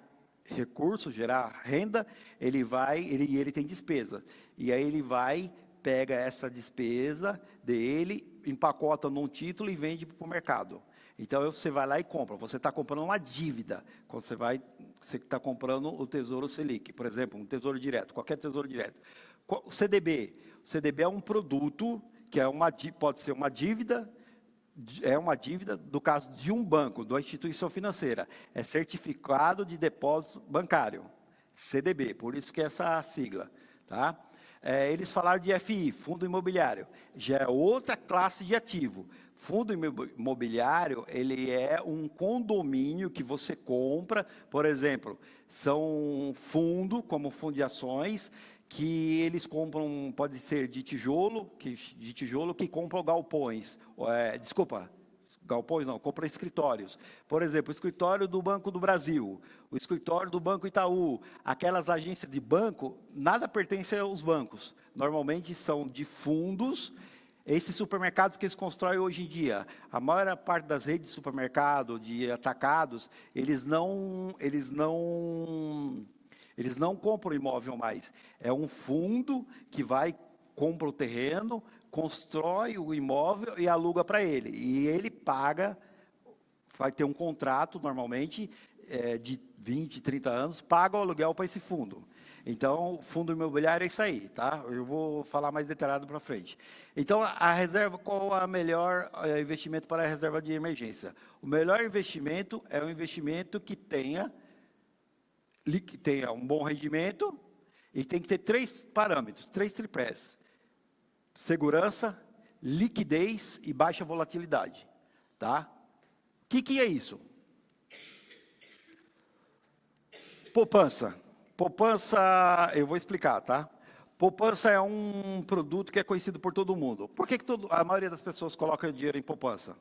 recurso, gerar renda, ele tem despesa. E aí ele pega essa despesa dele, empacota num título e vende para o mercado. Então, você vai lá e compra. Você está comprando uma dívida. Quando você está comprando o Tesouro Selic, por exemplo, um tesouro direto, qualquer tesouro direto. O CDB é um produto que pode ser uma dívida, do caso de um banco, de uma instituição financeira. É certificado de depósito bancário, CDB, por isso que é essa sigla. Tá? Eles falaram de FI, fundo imobiliário, já é outra classe de ativo. Fundo imobiliário, ele é um condomínio que você compra, por exemplo, são como fundo de ações, que eles compram, pode ser de tijolo que compram galpões. Galpões não, compram escritórios. Por exemplo, o escritório do Banco do Brasil, o escritório do Banco Itaú, aquelas agências de banco, nada pertence aos bancos. Normalmente são de fundos. Esses supermercados que eles constroem hoje em dia, a maior parte das redes de supermercado, de atacados, eles não compram imóvel mais. É um fundo que compra o terreno, constrói o imóvel e aluga para ele. E ele paga, vai ter um contrato, normalmente, de 20, 30 anos, paga o aluguel para esse fundo. Então, fundo imobiliário é isso aí, tá? Eu vou falar mais detalhado para frente. Então, a reserva, qual é o melhor investimento para a reserva de emergência? O melhor investimento é um investimento que tenha um bom rendimento e tem que ter 3 parâmetros, 3 tripés: segurança, liquidez e baixa volatilidade. Tá? O que é isso? Poupança. Poupança, eu vou explicar, tá? Poupança é um produto que é conhecido por todo mundo. Por que a maioria das pessoas coloca dinheiro em poupança?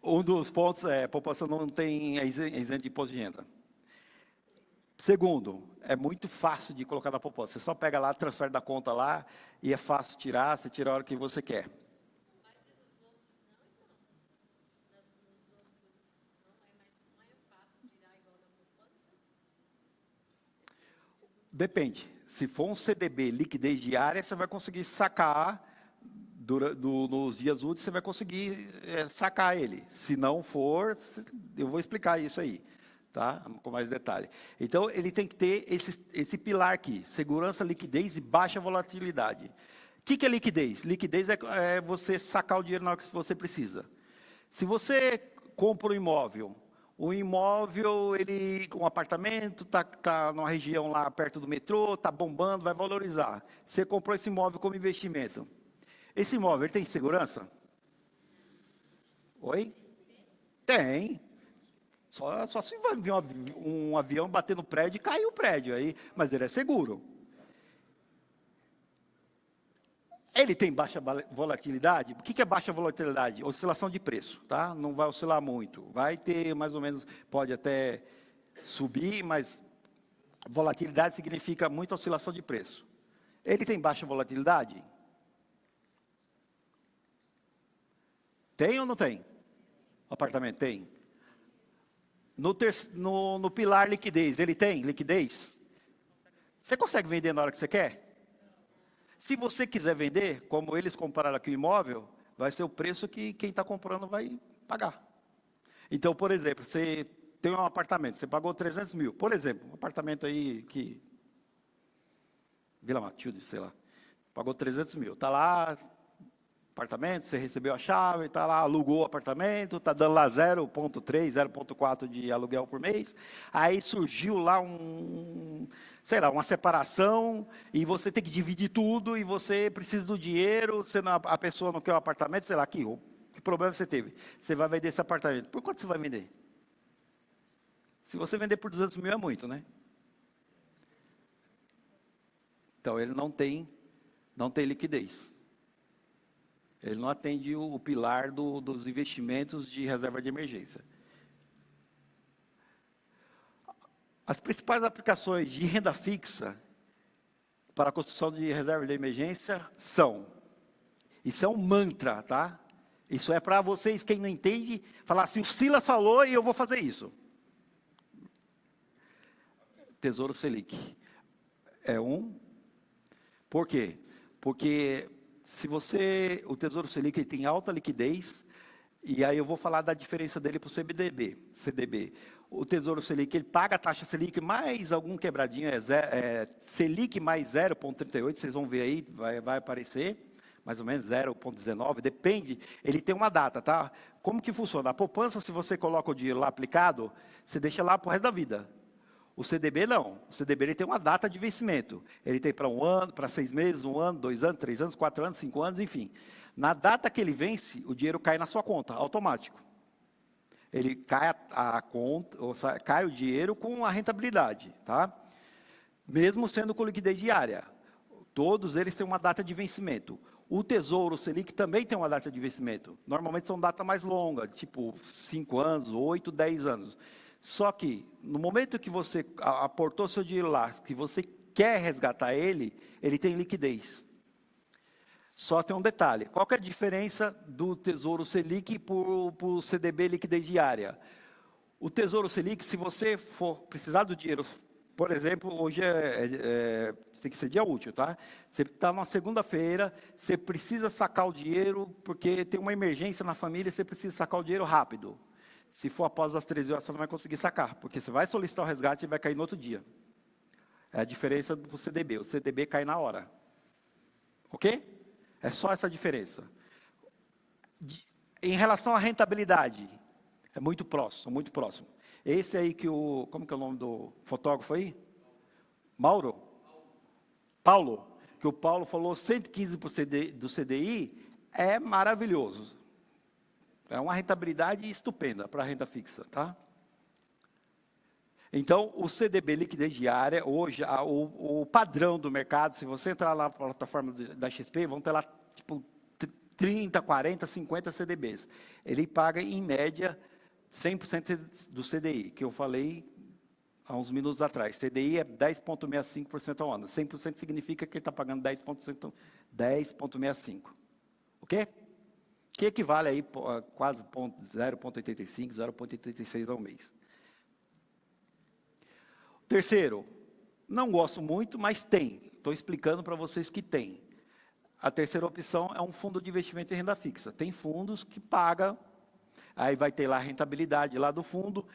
Um dos pontos poupança não tem isento de imposto de renda. Segundo, é muito fácil de colocar na poupança. Você só pega lá, transfere da conta lá, e é fácil tirar, você tira a hora que você quer. Depende. Se for um CDB liquidez diária, você vai conseguir sacar, nos dias úteis, você vai conseguir sacar ele. Se não for, eu vou explicar isso aí, tá? Com mais detalhe. Então, ele tem que ter esse pilar aqui: segurança, liquidez e baixa volatilidade. O que é liquidez? Liquidez é você sacar o dinheiro na hora que você precisa. Se você compra um imóvel, um apartamento, tá numa região lá perto do metrô, está bombando, vai valorizar. Você comprou esse imóvel como investimento. Esse imóvel tem segurança? Oi? Tem. Só se vai vir um avião bater no prédio e cair o prédio aí, mas ele é seguro. Ele tem baixa volatilidade. O que é baixa volatilidade? Oscilação de preço, tá? Não vai oscilar muito. Vai ter mais ou menos, pode até subir, mas volatilidade significa muita oscilação de preço. Ele tem baixa volatilidade? Tem ou não tem? O apartamento tem. No pilar liquidez, ele tem liquidez? Você consegue vender na hora que você quer? Se você quiser vender, como eles compraram aqui o imóvel, vai ser o preço que quem está comprando vai pagar. Então, por exemplo, você tem um apartamento, você pagou 300 mil. Por exemplo, um apartamento aí que... Vila Matilde, sei lá. Pagou 300 mil. Está lá, apartamento, você recebeu a chave, está lá, alugou o apartamento, está dando lá 0,3, 0,4 de aluguel por mês. Aí surgiu lá sei lá, uma separação, e você tem que dividir tudo, e você precisa do dinheiro, a pessoa não quer o apartamento, sei lá, que problema você teve? Você vai vender esse apartamento. Por quanto você vai vender? Se você vender por 200 mil é muito, né? Então, ele não tem liquidez. Ele não atende o pilar dos investimentos de reserva de emergência. As principais aplicações de renda fixa para a construção de reserva de emergência são... Isso é um mantra, tá? Isso é para vocês, quem não entende, falar assim, o Silas falou e eu vou fazer isso. Tesouro Selic. Por quê? Porque o Tesouro Selic ele tem alta liquidez, e aí eu vou falar da diferença dele para o CDB. O Tesouro Selic, ele paga a taxa Selic mais algum quebradinho, Selic mais 0,38, vocês vão ver aí, vai aparecer, mais ou menos 0,19, depende, ele tem uma data, tá? Como que funciona? A poupança, se você coloca o dinheiro lá aplicado, você deixa lá para o resto da vida. O CDB não, o CDB ele tem uma data de vencimento, ele tem para 1 ano, para 6 meses, 1 ano, 2 anos, 3 anos, 4 anos, 5 anos, enfim. Na data que ele vence, o dinheiro cai na sua conta, automático. Ele cai a conta, cai o dinheiro com a rentabilidade, tá? Mesmo sendo com liquidez diária. Todos eles têm uma data de vencimento. O Tesouro Selic também tem uma data de vencimento. Normalmente são data mais longa, tipo 5 anos, 8, 10 anos. Só que, no momento que você aportou seu dinheiro lá, que você quer resgatar ele tem liquidez. Só tem um detalhe. Qual que é a diferença do Tesouro Selic para o CDB liquidez diária? O Tesouro Selic, se você for precisar do dinheiro, por exemplo, hoje tem que ser dia útil, tá? Você está numa segunda-feira, você precisa sacar o dinheiro, porque tem uma emergência na família, você precisa sacar o dinheiro rápido. Se for após as 13 horas, você não vai conseguir sacar, porque você vai solicitar o resgate e vai cair no outro dia. É a diferença do CDB. O CDB cai na hora. Ok? É só essa diferença. Em relação à rentabilidade, é muito próximo, muito próximo. Esse aí como que é o nome do fotógrafo aí? Mauro? Paulo. Que o Paulo falou 115% do CDI, é maravilhoso. É uma rentabilidade estupenda para a renda fixa, tá? Então, o CDB liquidez diária, hoje, o padrão do mercado, se você entrar lá na plataforma da XP, vão ter lá, tipo, 30, 40, 50 CDBs. Ele paga, em média, 100% do CDI, que eu falei há uns minutos atrás. CDI é 10,65% ao ano. 100% significa que ele está pagando 10,65%. Ok? Que equivale aí a quase 0,85, 0,86 ao mês. Terceiro, não gosto muito, mas tem. Estou explicando para vocês que tem. A terceira opção é um fundo de investimento em renda fixa. Tem fundos que pagam, aí vai ter lá a rentabilidade lá do fundo.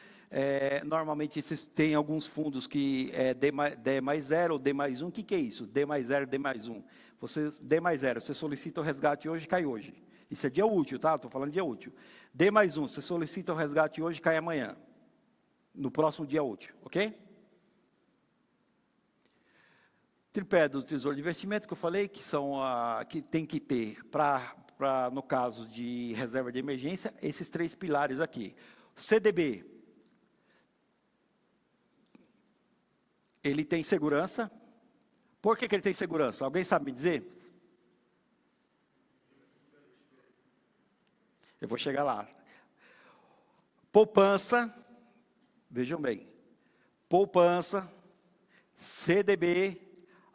Normalmente tem alguns fundos que é D mais 0 ou D mais 1. O que é isso? D mais 0, D mais 1. D mais 0, você solicita o resgate hoje, cai hoje. Isso é dia útil, tá? Estou falando dia útil. D mais 1, você solicita o resgate hoje, cai amanhã. No próximo dia útil, ok? Tripé do Tesouro de Investimento, que eu falei, que tem que ter, no caso de reserva de emergência, esses 3 pilares aqui. O CDB, ele tem segurança. Por que ele tem segurança? Alguém sabe me dizer? Eu vou chegar lá. Poupança, vejam bem, poupança, CDB,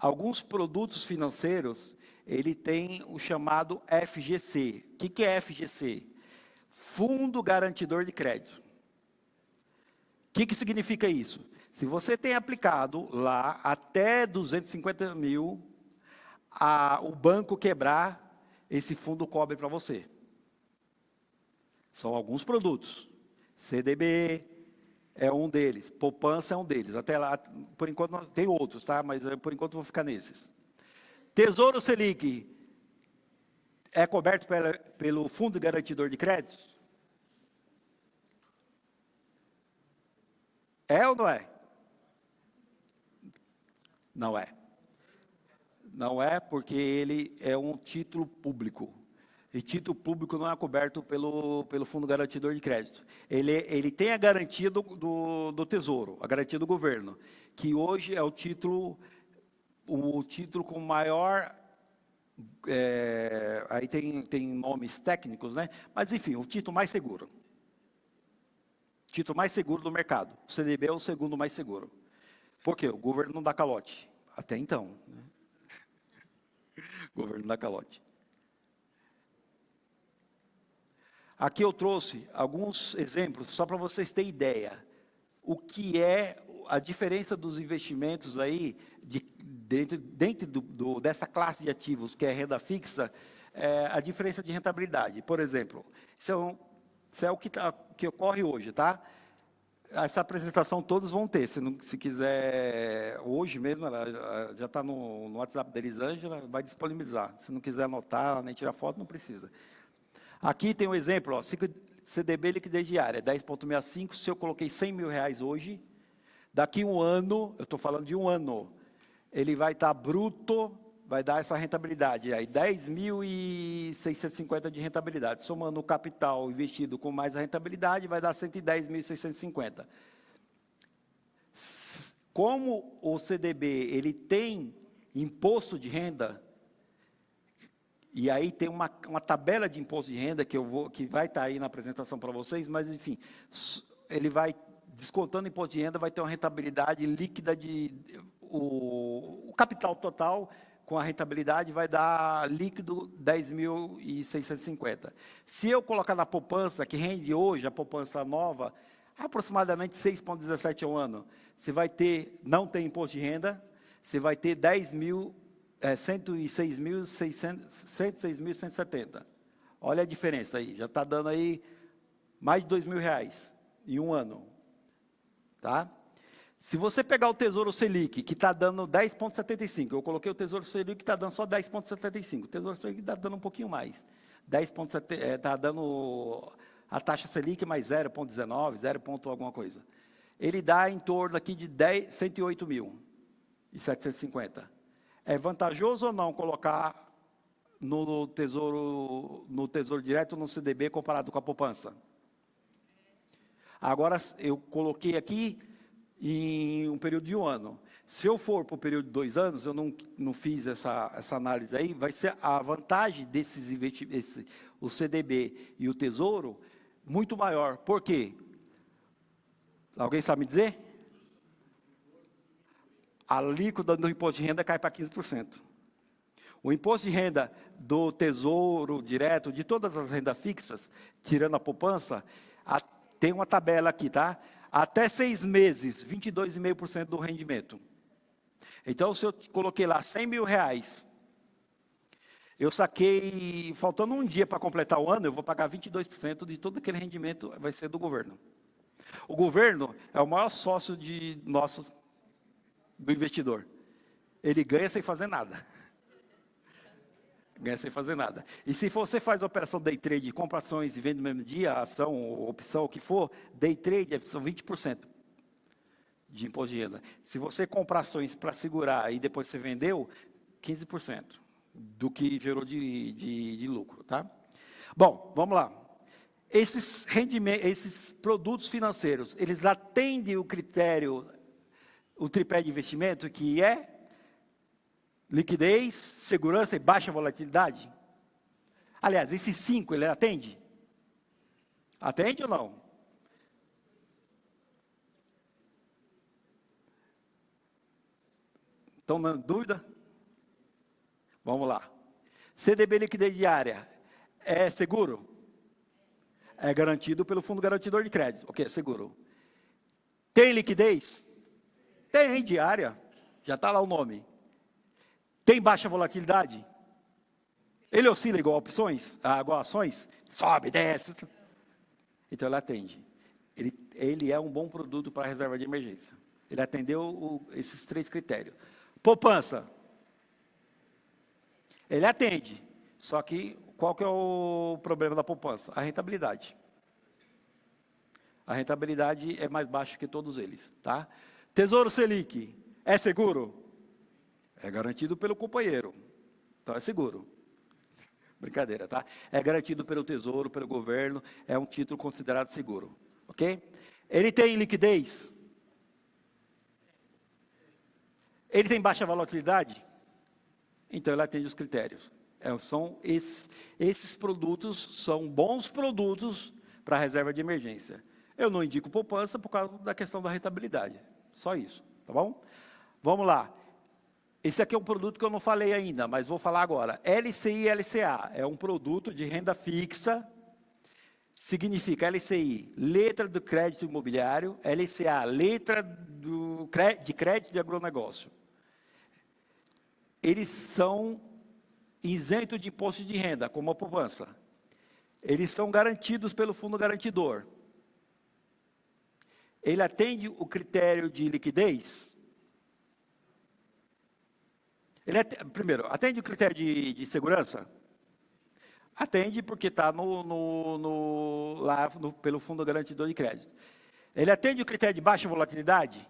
alguns produtos financeiros, ele tem o chamado FGC. O que é FGC? Fundo Garantidor de Crédito. O que significa isso? Se você tem aplicado lá até 250 mil, o banco quebrar, esse fundo cobre para você. São alguns produtos. CDB é um deles, poupança é um deles. Até lá, por enquanto, tem outros, tá? Mas por enquanto eu vou ficar nesses. Tesouro Selic é coberto pelo Fundo Garantidor de Crédito? É ou não é? Não é. Não é, porque ele é um título público. E título público não é coberto pelo Fundo Garantidor de Crédito. Ele tem a garantia do Tesouro, a garantia do governo, que hoje é o título com maior... aí tem nomes técnicos, né? Mas, enfim, o título mais seguro. Título mais seguro do mercado. O CDB é o segundo mais seguro. Por quê? O governo não dá calote. Até então. Né? O governo não dá calote. Aqui eu trouxe alguns exemplos, só para vocês terem ideia. O que é a diferença dos investimentos aí, dentro dessa classe de ativos, que é renda fixa, a diferença de rentabilidade. Por exemplo, isso é o que ocorre hoje, tá? Essa apresentação todos vão ter, se quiser, hoje mesmo, ela já está no WhatsApp da Elisângela, vai disponibilizar. Se não quiser anotar, nem tirar foto, não precisa. Aqui tem um exemplo, ó, CDB liquidez diária, 10,65, se eu coloquei 100 mil reais hoje, daqui um ano, eu estou falando de um ano, ele vai estar bruto, vai dar essa rentabilidade, aí 10.650 de rentabilidade, somando o capital investido com mais a rentabilidade, vai dar 110.650. Como o CDB, ele tem imposto de renda, e aí tem uma tabela de imposto de renda que vai estar aí na apresentação para vocês, mas enfim, ele vai descontando imposto de renda, vai ter uma rentabilidade líquida o capital total com a rentabilidade vai dar líquido 10.650. Se eu colocar na poupança, que rende hoje, a poupança nova, aproximadamente 6,17 ao ano, você vai ter, não tem imposto de renda, você vai ter 106.170. Olha a diferença aí, já está dando aí mais de R$2.000 em um ano. Tá? Se você pegar o Tesouro Selic, que está dando 10,75, eu coloquei o Tesouro Selic que está dando só 10,75, o Tesouro Selic está dando um pouquinho mais, 10,7, está dando a taxa Selic mais 0,19, 0, alguma coisa. Ele dá em torno aqui de 108.750. É vantajoso ou não colocar no Tesouro Direto, no CDB, comparado com a poupança? Agora, eu coloquei aqui em um período de um ano. Se eu for para o período de 2 anos, eu não fiz essa análise aí, vai ser a vantagem desses investimentos, o CDB e o Tesouro, muito maior. Por quê? Alguém sabe me dizer? A alíquota do imposto de renda cai para 15%. O imposto de renda do Tesouro Direto, de todas as rendas fixas, tirando a poupança, tem uma tabela aqui, tá? Até 6 meses, 22,5% do rendimento. Então, se eu coloquei lá 100 mil reais, eu saquei, faltando um dia para completar o ano, eu vou pagar 22% de todo aquele rendimento, vai ser do governo. O governo é o maior sócio do investidor. Ele ganha sem fazer nada. Ganha sem fazer nada. E se você faz operação day trade, compra ações e vende no mesmo dia, ação, opção, o que for, day trade são 20% de imposto de renda. Se você comprar ações para segurar e depois você vendeu, 15% do que gerou de lucro, tá? Bom, vamos lá. Esses produtos financeiros, eles atendem o critério, o tripé de investimento, que é liquidez, segurança e baixa volatilidade? Aliás, esses 5, ele atende? Atende ou não? Estão na dúvida? Vamos lá. CDB liquidez diária é seguro? É garantido pelo Fundo Garantidor de Crédito. Ok, é seguro. Tem liquidez? Tem diária. Já está lá o nome. Tem baixa volatilidade? Ele oscila igual opções? Igual ações? Sobe, desce. Então ele atende. Ele é um bom produto para a reserva de emergência. Ele atendeu esses 3 critérios. Poupança. Ele atende. Só que qual que é o problema da poupança? A rentabilidade. A rentabilidade é mais baixa que todos eles, tá? Tesouro Selic, é seguro? É garantido pelo companheiro. Então é seguro. Brincadeira, tá? É garantido pelo Tesouro, pelo governo, é um título considerado seguro, ok? Ele tem liquidez? Ele tem baixa volatilidade? Então ele atende os critérios. Esses produtos são bons produtos para a reserva de emergência. Eu não indico poupança por causa da questão da rentabilidade. Só isso, tá bom? Vamos lá. Esse aqui é um produto que eu não falei ainda, mas vou falar agora. LCI e LCA é um produto de renda fixa. Significa LCI, letra do crédito imobiliário, LCA, letra de crédito de agronegócio. Eles são isentos de imposto de renda, como a poupança. Eles são garantidos pelo fundo garantidor. Ele atende o critério de liquidez? Primeiro, atende o critério de segurança? Atende porque está pelo fundo garantidor de crédito. Ele atende o critério de baixa volatilidade?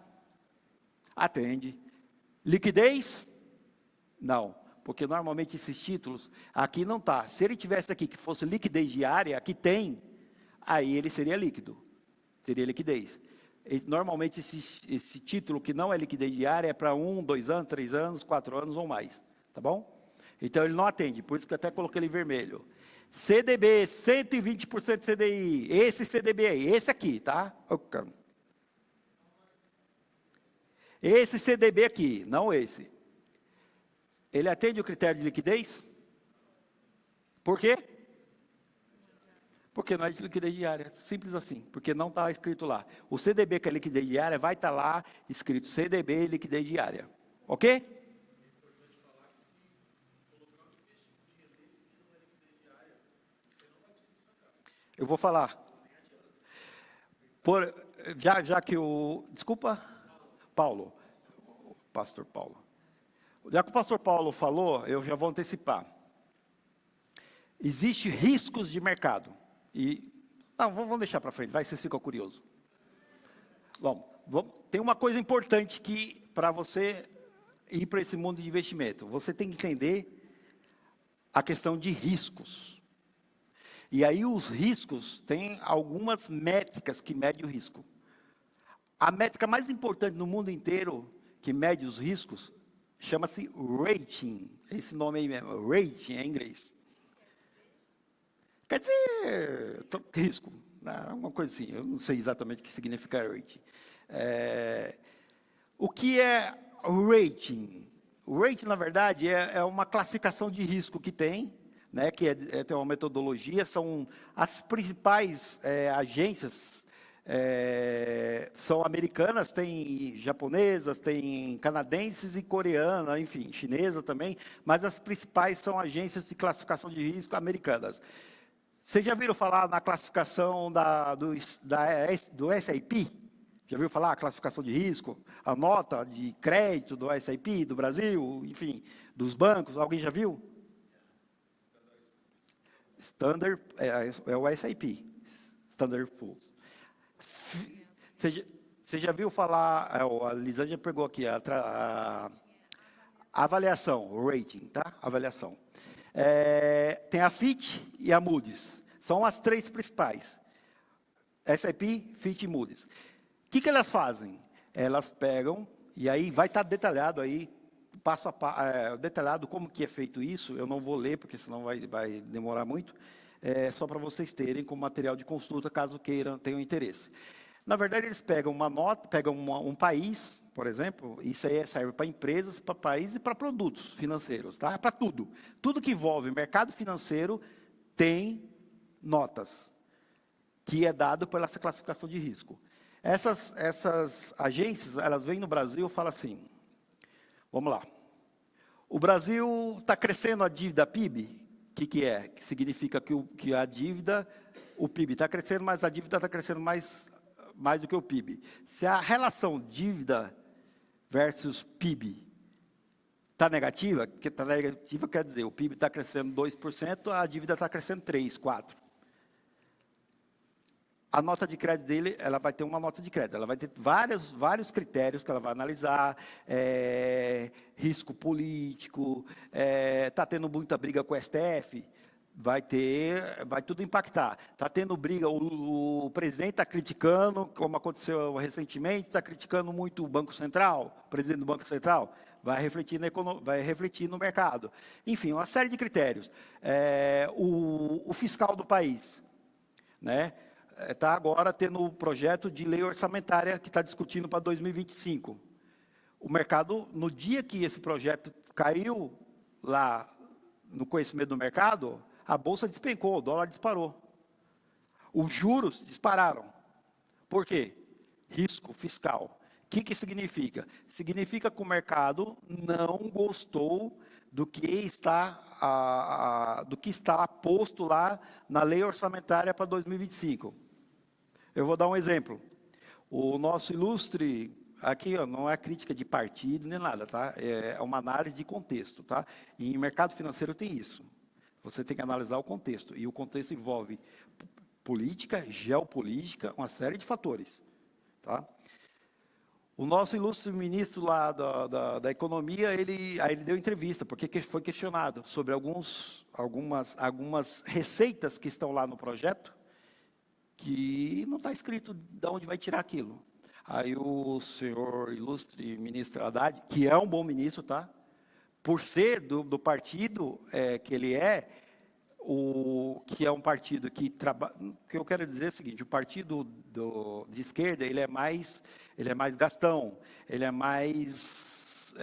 Atende. Liquidez? Não, porque normalmente esses títulos, aqui não está. Se ele tivesse aqui que fosse liquidez diária, aqui tem, aí ele seria líquido, teria liquidez. Normalmente esse título que não é liquidez diária é para 1, 2 anos, 3 anos, 4 anos ou mais, tá bom? Então ele não atende, por isso que eu até coloquei ele em vermelho. CDB, 120% CDI, esse CDB aí, esse aqui, tá? Esse CDB aqui, não esse. Ele atende o critério de liquidez? Por quê? Porque não é de liquidez diária, simples assim, porque não está escrito lá. O CDB que é liquidez diária vai estar lá escrito CDB liquidez diária, ok? Eu vou falar. Já que desculpa, Paulo, o pastor Paulo. Já que o pastor Paulo falou, eu já vou antecipar. Existem riscos de mercado. Vamos deixar para frente, vai, vocês ficam curiosos. Bom, tem uma coisa importante que, para você ir para esse mundo de investimento, você tem que entender a questão de riscos. E aí os riscos, tem algumas métricas que medem o risco. A métrica mais importante no mundo inteiro, que mede os riscos, chama-se rating. Esse nome aí mesmo, rating em inglês. Quer dizer, risco, uma coisa assim, eu não sei exatamente o que significa rating. O que é rating? O rating, na verdade, é uma classificação de risco que tem, né, que tem uma metodologia, são as principais agências, são americanas, tem japonesas, tem canadenses e coreanas, enfim, chinesa também, mas as principais são agências de classificação de risco americanas. Vocês já viram falar na classificação do S&P? Já viu falar a classificação de risco? A nota de crédito do S&P, do Brasil, enfim, dos bancos, alguém já viu? Standard, é o S&P, Standard Poor's. Você já viu falar, a Lisângela pegou aqui, a avaliação, o rating, tá? Avaliação. Tem a Fitch e a Moody's, são as 3 principais. S&P, Fitch e Moody's. O que elas fazem? Elas pegam, e aí vai estar detalhado aí, passo a passo, detalhado como que é feito isso, eu não vou ler, porque senão vai demorar muito, só para vocês terem como material de consulta, caso tenham interesse. Na verdade, eles pegam uma nota, pegam um país, por exemplo, isso aí serve para empresas, para países e para produtos financeiros, tá? Para tudo. Tudo que envolve mercado financeiro tem notas, que é dado pela essa classificação de risco. Essas agências, elas vêm no Brasil e falam assim, vamos lá, o Brasil está crescendo a dívida PIB, o que é? Que significa que a dívida, o PIB está crescendo, mas a dívida está crescendo mais do que o PIB. Se a relação dívida versus PIB está negativa, que está negativa quer dizer, o PIB está crescendo 2%, a dívida está crescendo 3%, 4%. A nota de crédito dele, ela vai ter uma nota de crédito, ela vai ter vários critérios que ela vai analisar, risco político, está tendo muita briga com o STF, vai tudo impactar. Está tendo briga, o presidente está criticando, como aconteceu recentemente, está criticando muito o Banco Central, o presidente do Banco Central, vai refletir no mercado. Enfim, uma série de critérios. O fiscal do país, né? Está agora tendo um projeto de lei orçamentária que está discutindo para 2025. O mercado, no dia que esse projeto caiu lá no conhecimento do mercado, a bolsa despencou, o dólar disparou. Os juros dispararam. Por quê? Risco fiscal. O que significa? Significa que o mercado não gostou do que está posto lá na lei orçamentária para 2025. Eu vou dar um exemplo. O nosso ilustre, aqui não é crítica de partido nem nada, tá? É uma análise de contexto, tá? E em mercado financeiro tem isso. Você tem que analisar o contexto, e o contexto envolve política, geopolítica, uma série de fatores, tá? O nosso ilustre ministro lá da economia, ele deu entrevista, porque foi questionado sobre algumas receitas que estão lá no projeto, que não está escrito de onde vai tirar aquilo. Aí o senhor ilustre ministro Haddad, que é um bom ministro, tá? Por ser do partido que ele que é um partido que trabalha, o que eu quero dizer é o seguinte, o partido de esquerda, ele é mais gastão, ele é mais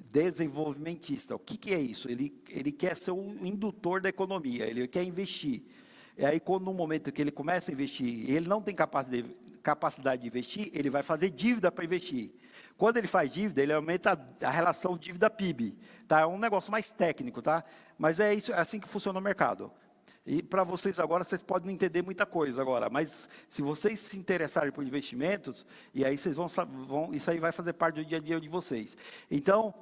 desenvolvimentista. O que é isso? Ele quer ser um indutor da economia, ele quer investir. E aí, quando no momento que ele começa a investir, ele não tem capacidade de investir, ele vai fazer dívida para investir. Quando ele faz dívida, ele aumenta a relação dívida-PIB. Tá? É um negócio mais técnico, tá? Mas é assim que funciona o mercado. E para vocês agora, vocês podem não entender muita coisa agora, mas se vocês se interessarem por investimentos, e aí vocês isso aí vai fazer parte do dia a dia de vocês. Então,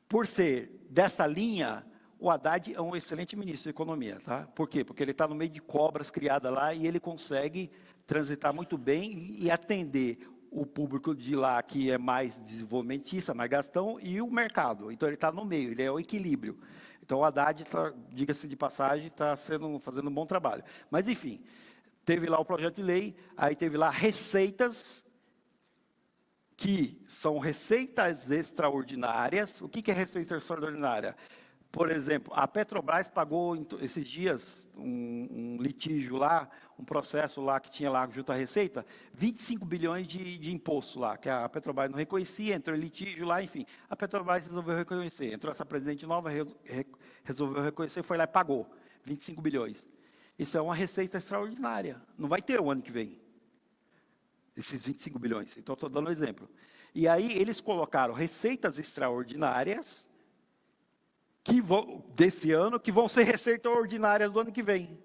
por ser dessa linha, o Haddad é um excelente ministro de economia, tá? Por quê? Porque ele está no meio de cobras criadas lá e ele consegue transitar muito bem e atender o público de lá que é mais desenvolvimentista, mais gastão, e o mercado. Então, ele está no meio, ele é o equilíbrio. Então, o Haddad, diga-se de passagem, está fazendo um bom trabalho. Mas, enfim, teve lá o projeto de lei, aí teve lá receitas, que são receitas extraordinárias. O que é receita extraordinária? Por exemplo, a Petrobras pagou esses dias um litígio lá, um processo lá que tinha lá junto à Receita, 25 bilhões de imposto lá, que a Petrobras não reconhecia, entrou em litígio lá, enfim. A Petrobras resolveu reconhecer, entrou essa presidente nova, resolveu reconhecer, foi lá e pagou 25 bilhões. Isso é uma receita extraordinária, não vai ter o ano que vem, esses 25 bilhões. Então, estou dando um exemplo. E aí, eles colocaram receitas extraordinárias, desse ano, que vão ser receitas ordinárias do ano que vem.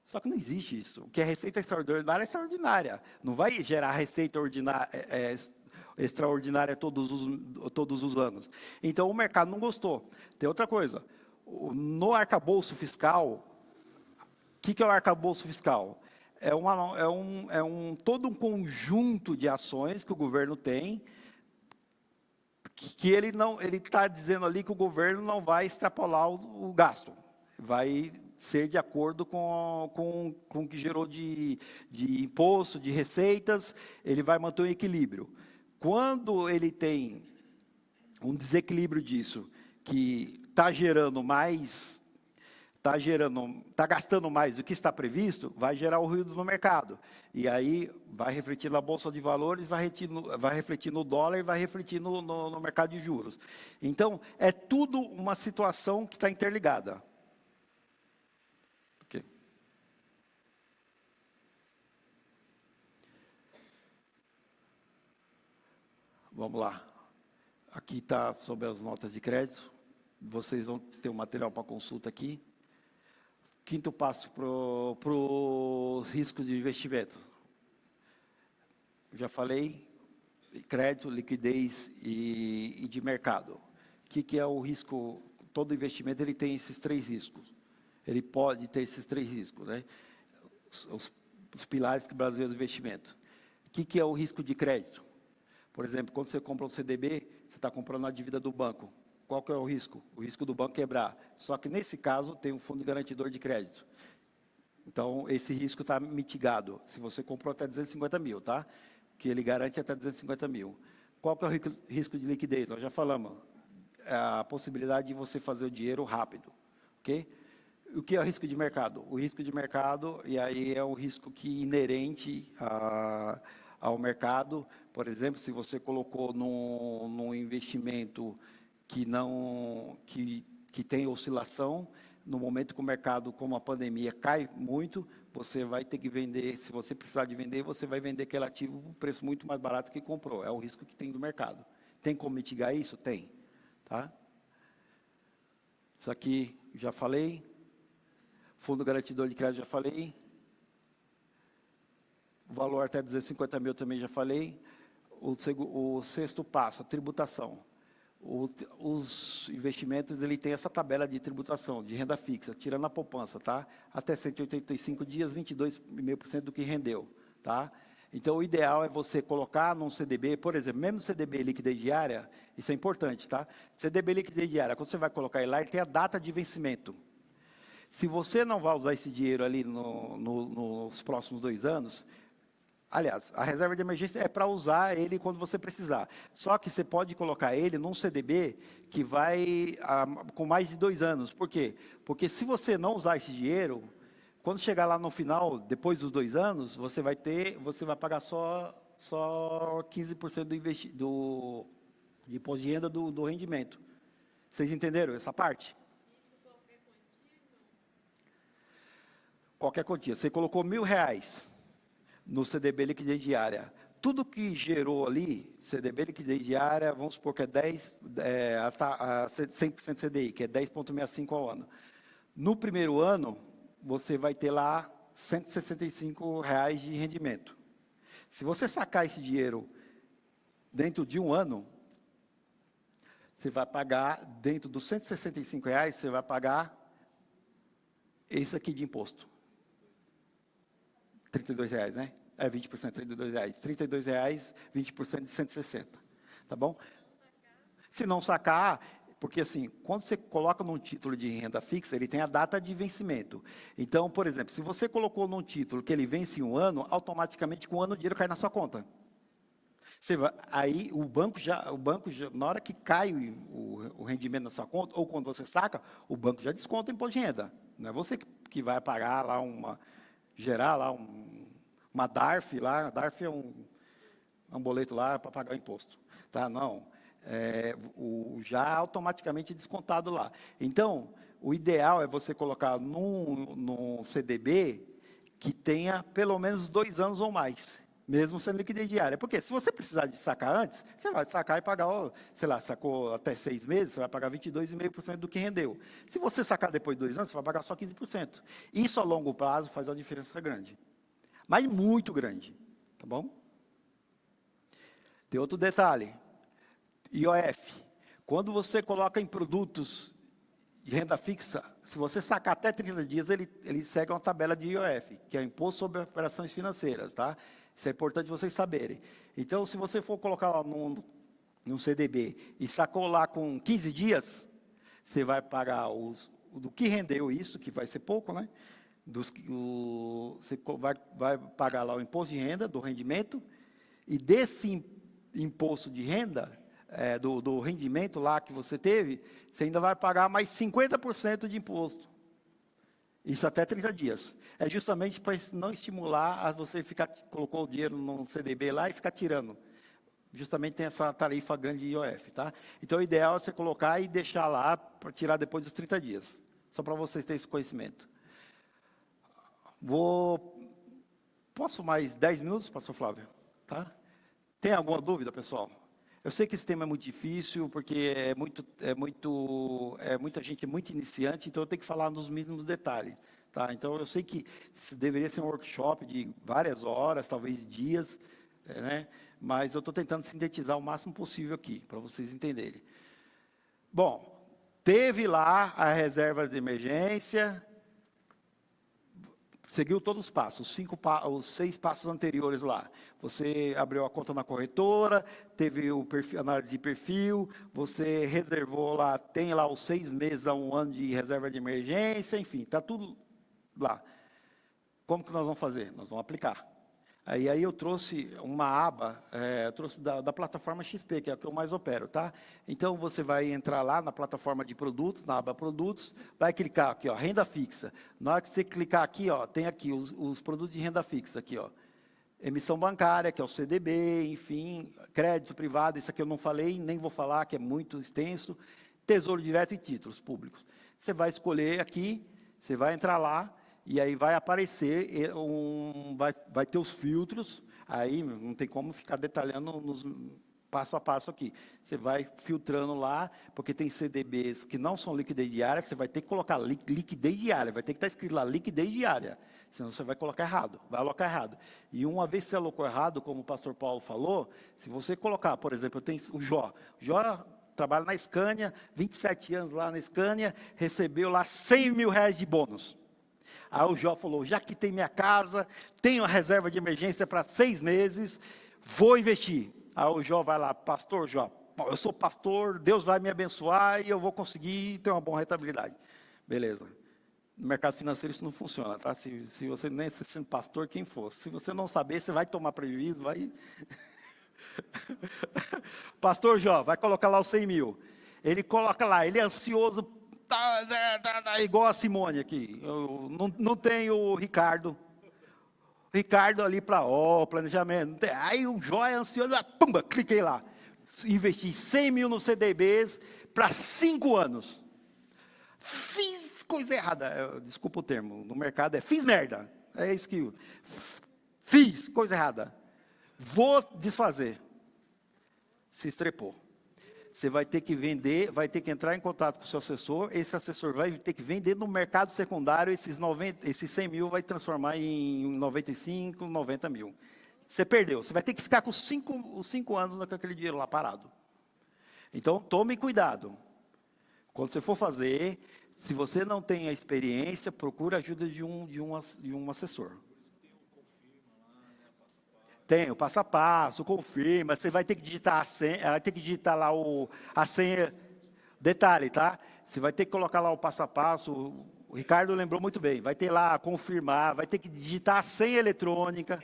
Só que não existe isso. O que é receita extraordinária é extraordinária. Não vai gerar receita extraordinária todos os anos. Então, o mercado não gostou. Tem outra coisa. No arcabouço fiscal, o que é o arcabouço fiscal? É todo um conjunto de ações que o governo tem, que ele está dizendo ali que o governo não vai extrapolar o gasto, vai ser de acordo com o que gerou de imposto, de receitas, ele vai manter um equilíbrio. Quando ele tem um desequilíbrio disso, que está gerando mais está gastando mais do que está previsto, vai gerar o ruído no mercado. E aí vai refletir na Bolsa de Valores, vai refletir no dólar e vai refletir no mercado de juros. Então, é tudo uma situação que está interligada. Okay. Vamos lá. Aqui está sobre as notas de crédito. Vocês vão ter um material para consulta aqui. Quinto passo para os riscos de investimento. Já falei, crédito, liquidez e de mercado. O que é o risco? Todo investimento ele tem esses 3 riscos. Ele pode ter esses 3 riscos, né? Os pilares que o Brasil é do investimento. O que é o risco de crédito? Por exemplo, quando você compra um CDB, você está comprando a dívida do banco. Qual que é o risco? O risco do banco quebrar. Só que, nesse caso, tem um fundo garantidor de crédito. Então, esse risco está mitigado. Se você comprou até 250 mil, tá? Que ele garante até 250 mil. Qual que é o risco de liquidez? Nós já falamos. A possibilidade de você fazer o dinheiro rápido. Ok? O que é o risco de mercado? O risco de mercado, e aí é um risco que inerente ao mercado. Por exemplo, se você colocou num investimento que tem oscilação, no momento que o mercado, como a pandemia, cai muito, você vai ter que vender, se você precisar de vender, você vai vender aquele ativo por um preço muito mais barato que comprou. É o risco que tem do mercado. Tem como mitigar isso? Tem. Tá? Isso aqui, já falei. Fundo garantidor de crédito, já falei. Valor até 250 mil, também já falei. O sexto passo, a tributação. Os investimentos, ele tem essa tabela de tributação, de renda fixa, tirando a poupança, tá? Até 185 dias, 22,5% do que rendeu, tá? Então, o ideal é você colocar num CDB, por exemplo, mesmo CDB liquidez diária, isso é importante, tá? CDB liquidez diária, quando você vai colocar ele lá, ele tem a data de vencimento. Se você não vai usar esse dinheiro ali nos próximos 2 anos, aliás, a reserva de emergência é para usar ele quando você precisar. Só que você pode colocar ele num CDB que vai com mais de 2 anos. Por quê? Porque se você não usar esse dinheiro, quando chegar lá no final, depois dos 2 anos, você vai pagar só 15% de imposto de renda do rendimento. Vocês entenderam essa parte? Qualquer quantia. Você colocou R$1.000 no CDB liquidez diária. Tudo que gerou ali, CDB liquidez diária, vamos supor que é 100% CDI, que é 10,65 ao ano. No primeiro ano, você vai ter lá R$165 de rendimento. Se você sacar esse dinheiro dentro de 1 ano, você vai pagar, dentro dos R$165, você vai pagar esse aqui de imposto. R$32, né? É 20%, R$32. R$32, 20% de 160. Tá bom? Se não sacar, porque assim, quando você coloca num título de renda fixa, ele tem a data de vencimento. Então, por exemplo, se você colocou num título que ele vence em 1 ano, automaticamente com 1 ano o dinheiro cai na sua conta. Aí o banco já, na hora que cai o rendimento na sua conta, ou quando você saca, o banco já desconta o imposto de renda. Não é você que vai pagar lá gerar lá uma DARF lá, a DARF é um boleto lá para pagar o imposto, tá? Não, já automaticamente descontado lá. Então, o ideal é você colocar num CDB que tenha pelo menos 2 anos ou mais, mesmo sendo liquidez diária. Porque se você precisar de sacar antes, você vai sacar e pagar, sei lá, sacou até 6 meses, você vai pagar 22,5% do que rendeu. Se você sacar depois de 2 anos, você vai pagar só 15%. Isso a longo prazo faz uma diferença grande. Mas muito grande, tá bom? Tem outro detalhe. IOF. Quando você coloca em produtos de renda fixa, se você sacar até 30 dias, ele segue uma tabela de IOF, que é o Imposto sobre Operações Financeiras, tá? Isso é importante vocês saberem. Então, se você for colocar lá num CDB e sacou lá com 15 dias, você vai pagar do que rendeu isso, que vai ser pouco, né? Você vai pagar lá o imposto de renda, do rendimento, e desse imposto de renda, do rendimento lá que você teve, você ainda vai pagar mais 50% de imposto. Isso até 30 dias. É justamente para não estimular a você ficar, colocou o dinheiro num CDB lá e ficar tirando. Justamente tem essa tarifa grande de IOF, tá? Então, o ideal é você colocar e deixar lá para tirar depois dos 30 dias. Só para vocês terem esse conhecimento. Posso mais 10 minutos, pastor Flávio? Tá? Tem alguma dúvida, pessoal? Eu sei que esse tema é muito difícil, porque muita gente é muito iniciante, então eu tenho que falar nos mínimos detalhes. Tá? Então, eu sei que deveria ser um workshop de várias horas, talvez dias, né? Mas eu estou tentando sintetizar o máximo possível aqui, para vocês entenderem. Bom, teve lá a reserva de emergência, seguiu todos os passos, os 6 passos anteriores lá. Você abriu a conta na corretora, teve análise de perfil, você reservou lá, tem lá os 6 meses a 1 ano de reserva de emergência, enfim, está tudo lá. Como que nós vamos fazer? Nós vamos aplicar. Aí eu trouxe uma aba, eu trouxe da plataforma XP, que é a que eu mais opero, tá? Então, você vai entrar lá na plataforma de produtos, na aba produtos, vai clicar aqui, ó, renda fixa. Na hora que você clicar aqui, ó, tem aqui os produtos de renda fixa, aqui, ó. Emissão bancária, que é o CDB, enfim, crédito privado, isso aqui eu não falei, nem vou falar, que é muito extenso. Tesouro direto e títulos públicos. Você vai escolher aqui, você vai entrar lá, e aí vai aparecer, vai ter os filtros, aí não tem como ficar detalhando nos passo a passo aqui. Você vai filtrando lá, porque tem CDBs que não são liquidez diária, você vai ter que colocar liquidez diária, vai ter que estar escrito lá liquidez diária, senão você vai colocar errado, vai alocar errado. E uma vez que você alocou errado, como o pastor Paulo falou, se você colocar, por exemplo, eu tenho o Jó trabalha na Scania, 27 anos lá na Scania, recebeu lá 100 mil reais de bônus. Aí o Jó falou, já que tem minha casa, tenho a reserva de emergência para 6 meses, vou investir. Aí o Jó vai lá, pastor Jó, eu sou pastor, Deus vai me abençoar e eu vou conseguir ter uma boa rentabilidade. Beleza. No mercado financeiro isso não funciona, tá? Se você nem sendo pastor, quem for. Se você não saber, você vai tomar prejuízo, vai... Pastor Jó, vai colocar lá os 100 mil. Ele coloca lá, ele é ansioso, tá igual a Simone aqui. Eu não tenho o Ricardo. Ricardo ali para planejamento. Aí o Jó é ansioso, pumba, cliquei lá. Investi 100 mil no CDBs para 5 anos. Fiz coisa errada. Desculpa o termo, no mercado fiz merda. É isso que fiz coisa errada. Vou desfazer. Se estrepou. Você vai ter que vender, vai ter que entrar em contato com o seu assessor, esse assessor vai ter que vender no mercado secundário, esses 100 mil vai transformar em 95, 90 mil. Você perdeu, você vai ter que ficar com os 5 anos com aquele dinheiro lá parado. Então, tome cuidado. Quando você for fazer, se você não tem a experiência, procure a ajuda de um assessor. Tem o passo a passo, confirma, você vai ter que digitar a senha, vai ter que digitar lá a senha, detalhe, tá? Você vai ter que colocar lá o passo a passo, o Ricardo lembrou muito bem, vai ter lá, confirmar, vai ter que digitar a senha eletrônica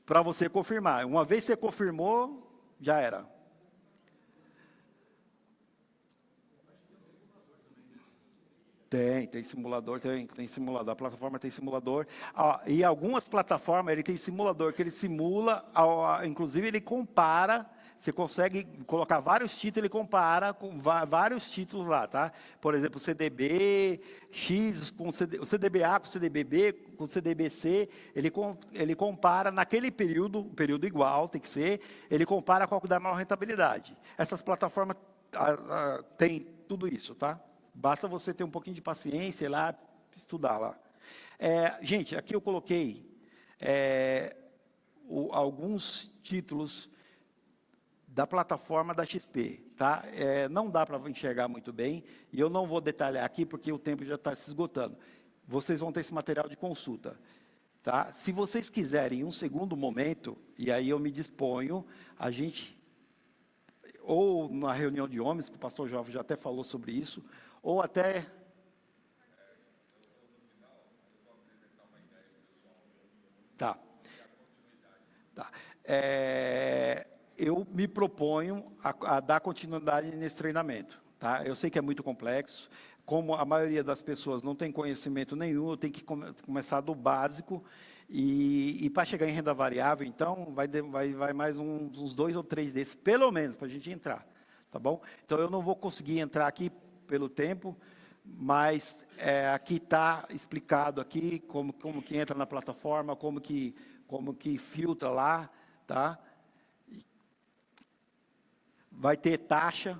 para você confirmar. Uma vez que você confirmou, já era. Tem simulador, tem simulador, a plataforma tem simulador, e algumas plataformas, ele tem simulador, que ele simula, inclusive ele compara, você consegue colocar vários títulos, ele compara com vários títulos lá, tá? Por exemplo, o CDB X, o CDBA com o CDBB, com o CDBC, ele compara naquele período igual, tem que ser, ele compara qual que dá maior rentabilidade. Essas plataformas têm tudo isso, tá? Basta você ter um pouquinho de paciência e lá estudar lá. Gente, aqui eu coloquei alguns títulos da plataforma da XP, tá? Não dá para enxergar muito bem, e eu não vou detalhar aqui, porque o tempo já está se esgotando. Vocês vão ter esse material de consulta, tá? Se vocês quiserem um segundo momento, e aí eu me disponho, a gente, ou na reunião de homens, que o pastor Jovem já até falou sobre isso, ou até... Tá. eu me proponho a dar continuidade nesse treinamento, tá? Eu sei que é muito complexo, como a maioria das pessoas não tem conhecimento nenhum, eu tenho que começar do básico, e para chegar em renda variável, então, vai mais uns 2 ou 3 desses, pelo menos, para a gente entrar, tá bom? Então, eu não vou conseguir entrar aqui pelo tempo, mas aqui está explicado aqui como que entra na plataforma, como que filtra lá, tá? Vai ter taxa,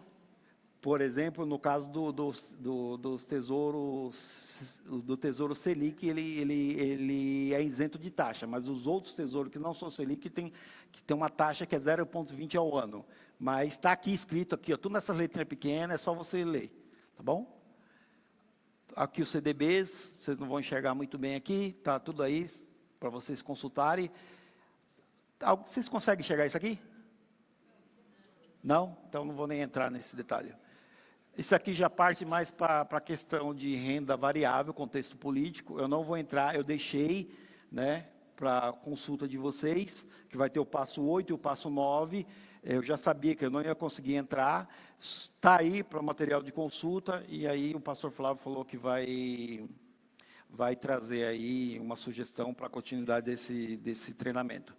por exemplo, no caso dos tesouros, do Tesouro Selic, ele é isento de taxa, mas os outros tesouros que não são Selic tem uma taxa que é 0,20 ao ano. Mas está aqui escrito, aqui, ó, tudo nessas letrinhas pequenas, é só você ler, tá bom? Aqui os CDBs, vocês não vão enxergar muito bem aqui, tá tudo aí para vocês consultarem. Vocês conseguem enxergar isso aqui? Não? Então não vou nem entrar nesse detalhe. Isso aqui já parte mais para a questão de renda variável, contexto político. Eu não vou entrar, eu deixei, né, para consulta de vocês, que vai ter o passo 8 e o passo 9. Eu já sabia que eu não ia conseguir entrar. Está aí para material de consulta, e aí o pastor Flávio falou que vai trazer aí uma sugestão para a continuidade desse treinamento.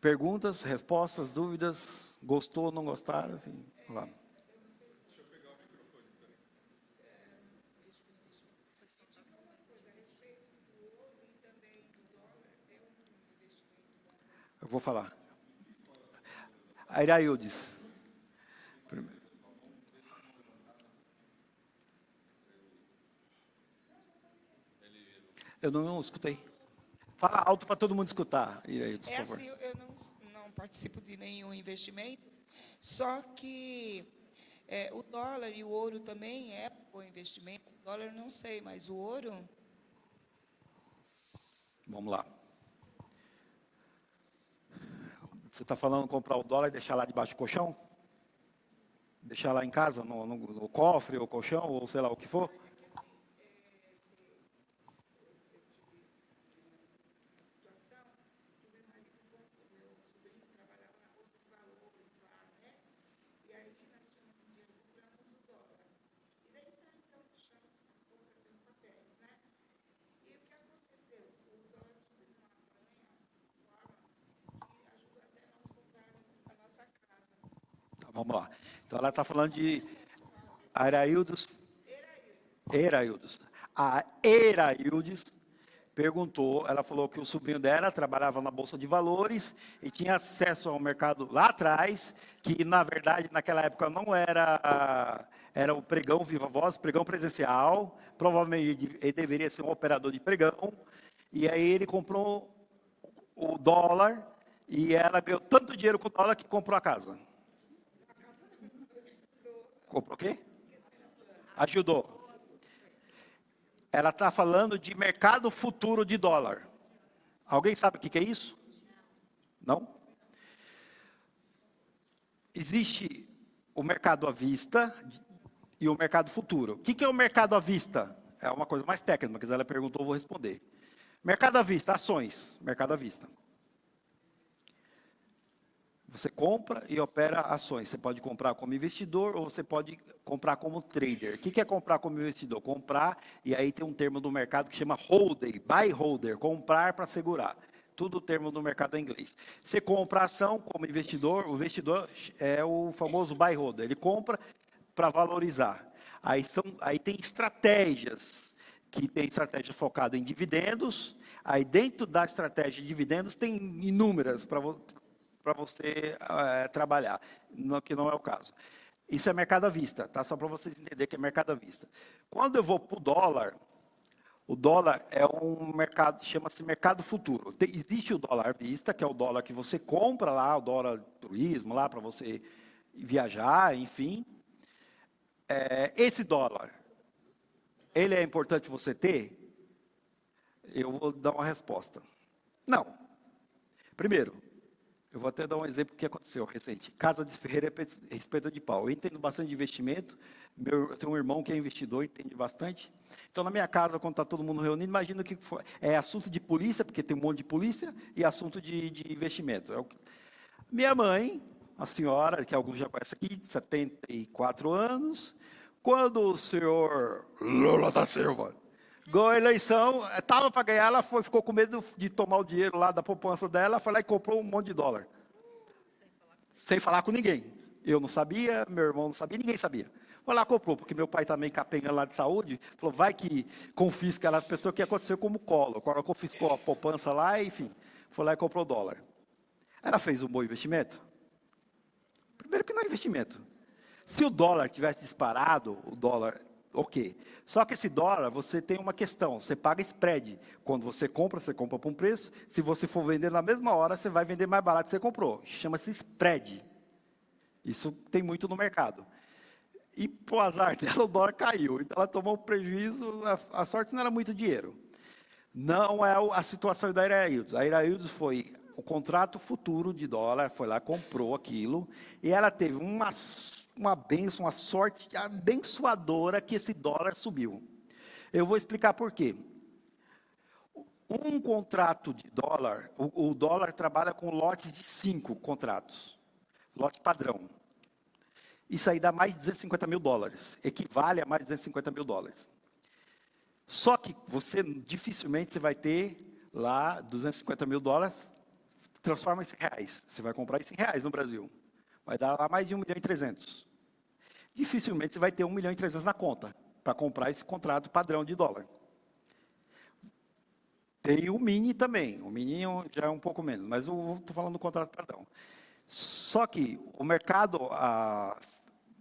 Perguntas, respostas, dúvidas? Gostou, não gostaram? Enfim, vamos lá. Eu vou falar. Airaildes. Eu não escutei. Fala alto para todo mundo escutar, Airaildes, por favor.
Assim, eu não participo de nenhum investimento, só que o dólar e o ouro também é bom investimento. O dólar não sei, mas o ouro...
Vamos lá. Você está falando comprar o dólar e deixar lá debaixo do colchão? Deixar lá em casa, no cofre, ou colchão, ou sei lá o que for? Vamos lá. Então, ela está falando de Eraildes. A Eraildes perguntou, ela falou que o sobrinho dela trabalhava na Bolsa de Valores e tinha acesso ao mercado lá atrás, que, na verdade, naquela época não era o pregão Viva Voz, pregão presencial, provavelmente ele deveria ser um operador de pregão, e aí ele comprou o dólar, e ela ganhou tanto dinheiro com o dólar que comprou a casa. Comprou o quê? Ajudou. Ela está falando de mercado futuro de dólar. Alguém sabe o que é isso? Não? Existe o mercado à vista e o mercado futuro. O que é o mercado à vista? É uma coisa mais técnica, mas ela perguntou, eu vou responder. Mercado à vista, ações, mercado à vista. Você compra e opera ações. Você pode comprar como investidor ou você pode comprar como trader. O que é comprar como investidor? Comprar, e aí tem um termo do mercado que chama holder, buy holder, comprar para segurar. Tudo termo do mercado em inglês. Você compra ação como investidor, o investidor é o famoso buy holder. Ele compra para valorizar. Aí tem estratégias, que tem estratégia focada em dividendos. Aí dentro da estratégia de dividendos tem inúmeras para você trabalhar, que não é o caso. Isso é mercado à vista, tá? Só para vocês entenderem que é mercado à vista. Quando eu vou para o dólar é um mercado, chama-se mercado futuro. Existe o dólar à vista, que é o dólar que você compra lá, o dólar turismo lá, para você viajar, enfim. Esse dólar, ele é importante você ter? Eu vou dar uma resposta. Não. Primeiro, eu vou até dar um exemplo do que aconteceu recente. Casa de ferreiro é espeta de pau. Eu entendo bastante de investimento. Eu tenho um irmão que é investidor, entende bastante. Então, na minha casa, quando está todo mundo reunido, imagina que é assunto de polícia, porque tem um monte de polícia, e assunto de investimento. Minha mãe, a senhora, que alguns já conhecem aqui, de 74 anos, quando o senhor Lula da Silva ganhou a eleição, estava para ganhar, ela ficou com medo de tomar o dinheiro lá da poupança dela, foi lá e comprou um monte de dólar. Sem falar com ninguém. Eu não sabia, meu irmão não sabia, ninguém sabia. Foi lá, comprou, porque meu pai também capenga lá de saúde, falou, vai que confisca ela, a pessoa que aconteceu como o Collor. O Collor confiscou a poupança lá, enfim, foi lá e comprou dólar. Ela fez um bom investimento? Primeiro que não é investimento. Se o dólar tivesse disparado, o dólar, ok. Só que esse dólar, você tem uma questão, você paga spread. Quando você compra por um preço, se você for vender na mesma hora, você vai vender mais barato que você comprou. Chama-se spread. Isso tem muito no mercado. E, pro azar dela, o dólar caiu. Então, ela tomou um prejuízo, a sorte não era muito dinheiro. Não é a situação da Iraildes. A Iraildes foi o contrato futuro de dólar, foi lá, comprou aquilo, e ela teve uma bênção, uma sorte abençoadora que esse dólar subiu. Eu vou explicar por quê. Um contrato de dólar, o dólar trabalha com lotes de 5 contratos, lote padrão. Isso aí dá mais de 250 mil dólares, equivale a mais de 250 mil dólares. Só que dificilmente você vai ter lá 250 mil dólares, transforma em reais. Você vai comprar isso em reais no Brasil. Vai dar lá mais de 1 milhão e 300. Dificilmente você vai ter 1 milhão e 300 na conta, para comprar esse contrato padrão de dólar. Tem o mini também, o mini já é um pouco menos, mas eu estou falando do contrato padrão. Só que o mercado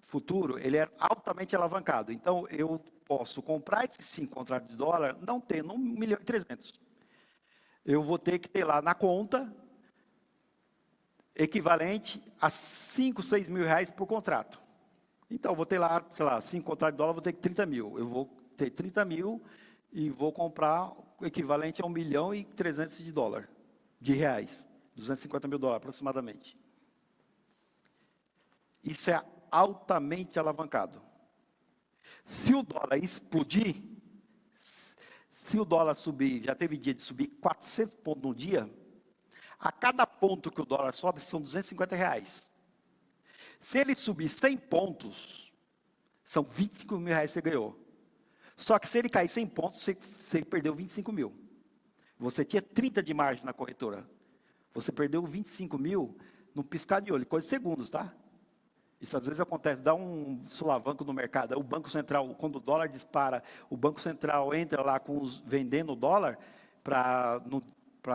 futuro, ele é altamente alavancado. Então, eu posso comprar esses 5 contratos de dólar, não tendo 1 milhão e 300. Eu vou ter que ter lá na conta, equivalente a 5, 6 mil reais por contrato. Então, eu vou ter lá, sei lá, 5 contratos de dólar, vou ter 30 mil. Eu vou ter 30 mil e vou comprar o equivalente a 1 milhão e 300 de dólar, de reais. 250 mil dólares, aproximadamente. Isso é altamente alavancado. Se o dólar explodir, se o dólar subir, já teve dia de subir 400 pontos no dia, a cada ponto que o dólar sobe são 250 reais. Se ele subir 100 pontos, são 25 mil reais que você ganhou. Só que se ele cair 100 pontos, você perdeu 25 mil. Você tinha 30 de margem na corretora. Você perdeu 25 mil num piscar de olho, coisa de segundos, tá? Isso às vezes acontece, dá um sulavanco no mercado. O Banco Central, quando o dólar dispara, o Banco Central entra lá vendendo o dólar para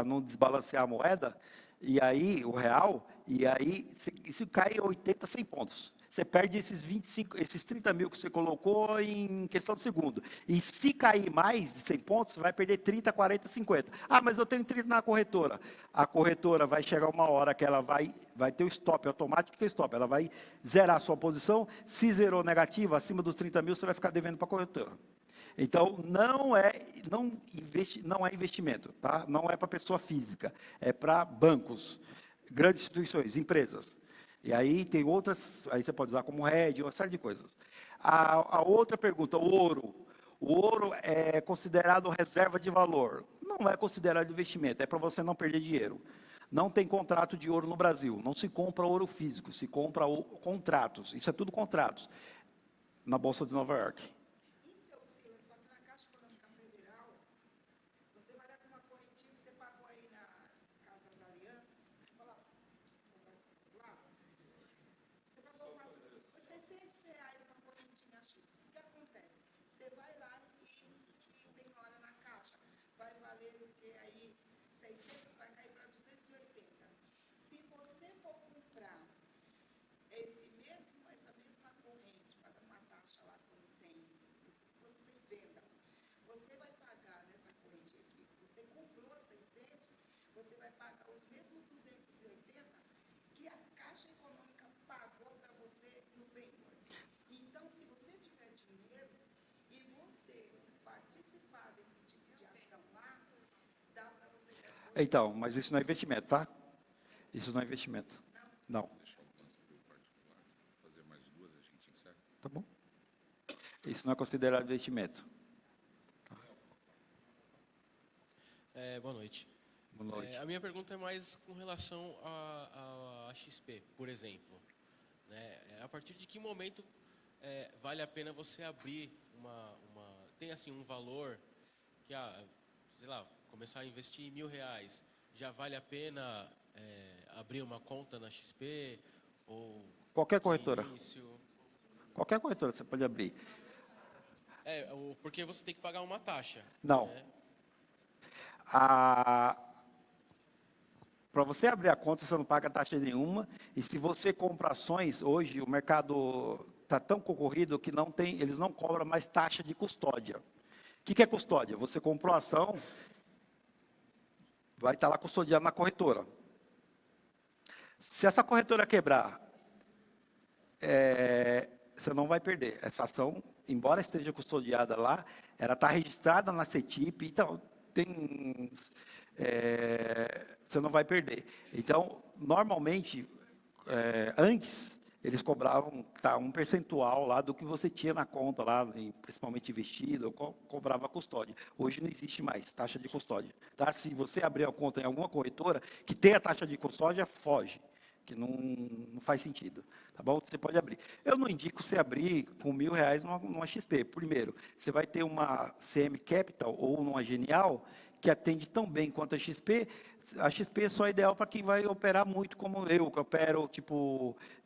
não desbalancear a moeda, e aí o real, e aí isso cai 80, 100 pontos. Você perde esses 30 mil que você colocou em questão de segundo. E se cair mais de 100 pontos, você vai perder 30, 40, 50. Ah, mas eu tenho 30 na corretora. A corretora vai chegar uma hora que ela vai ter o stop automático, que é o stop. Ela vai zerar a sua posição. Se zerou negativo, acima dos 30 mil, você vai ficar devendo para a corretora. Então, não é investimento, tá? Não é para pessoa física, é para bancos, grandes instituições, empresas. E aí tem outras, aí você pode usar como hedge, uma série de coisas. A outra pergunta, o ouro. O ouro é considerado reserva de valor. Não é considerado investimento, é para você não perder dinheiro. Não tem contrato de ouro no Brasil, não se compra ouro físico, se compra contratos. Isso é tudo contratos, na Bolsa de Nova York.
Então, Silas, só que na Caixa Econômica Federal, você vai dar com uma correntinha que você pagou aí na Casa das Alianças, lá, você pagou os 600 reais na correntinha X. O que acontece? Você vai lá e penhora na Caixa, vai valer o que aí? 600 vai cair para 280. Se você for comprar essa mesma corrente, paga uma taxa lá quando tem venda, você vai pagar nessa corrente aqui, você comprou a 600, você vai pagar os mesmos 280 que a Caixa Econômica pagou para você no penhor. Então, se você tiver dinheiro e você participar desse tipo de ação lá, dá para você...
Então, mas isso não é investimento, tá? Isso não é investimento. Não.
Fazer mais 2, a gente encerra.
Tá bom? Isso não é considerado investimento.
Boa noite.
Boa noite.
A minha pergunta é mais com relação à XP, por exemplo. Né? A partir de que momento vale a pena você abrir tem assim um valor que, sei lá, começar a investir R$1.000, já vale a pena abrir uma conta na XP ou
Qualquer
de
corretora.
início?
Qualquer corretora você pode abrir.
Porque você tem que pagar uma taxa.
Não.
Né?
Para você abrir a conta, você não paga taxa nenhuma. E se você compra ações, hoje o mercado está tão concorrido que eles não cobram mais taxa de custódia. O que é custódia? Você comprou a ação, vai estar lá custodiado na corretora. Se essa corretora quebrar, você não vai perder. Essa ação, embora esteja custodiada lá, ela está registrada na CETIP, então você não vai perder. Então, normalmente, antes, eles cobravam um percentual lá do que você tinha na conta, lá, principalmente investido, cobrava custódia. Hoje não existe mais taxa de custódia. Tá? Se você abrir a conta em alguma corretora que tenha taxa de custódia, foge, que não faz sentido. Tá bom? Você pode abrir. Eu não indico você abrir com R$1.000 numa XP. Primeiro, você vai ter uma CM Capital ou numa Genial, que atende tão bem quanto a XP. A XP é só ideal para quem vai operar muito como eu, que opero,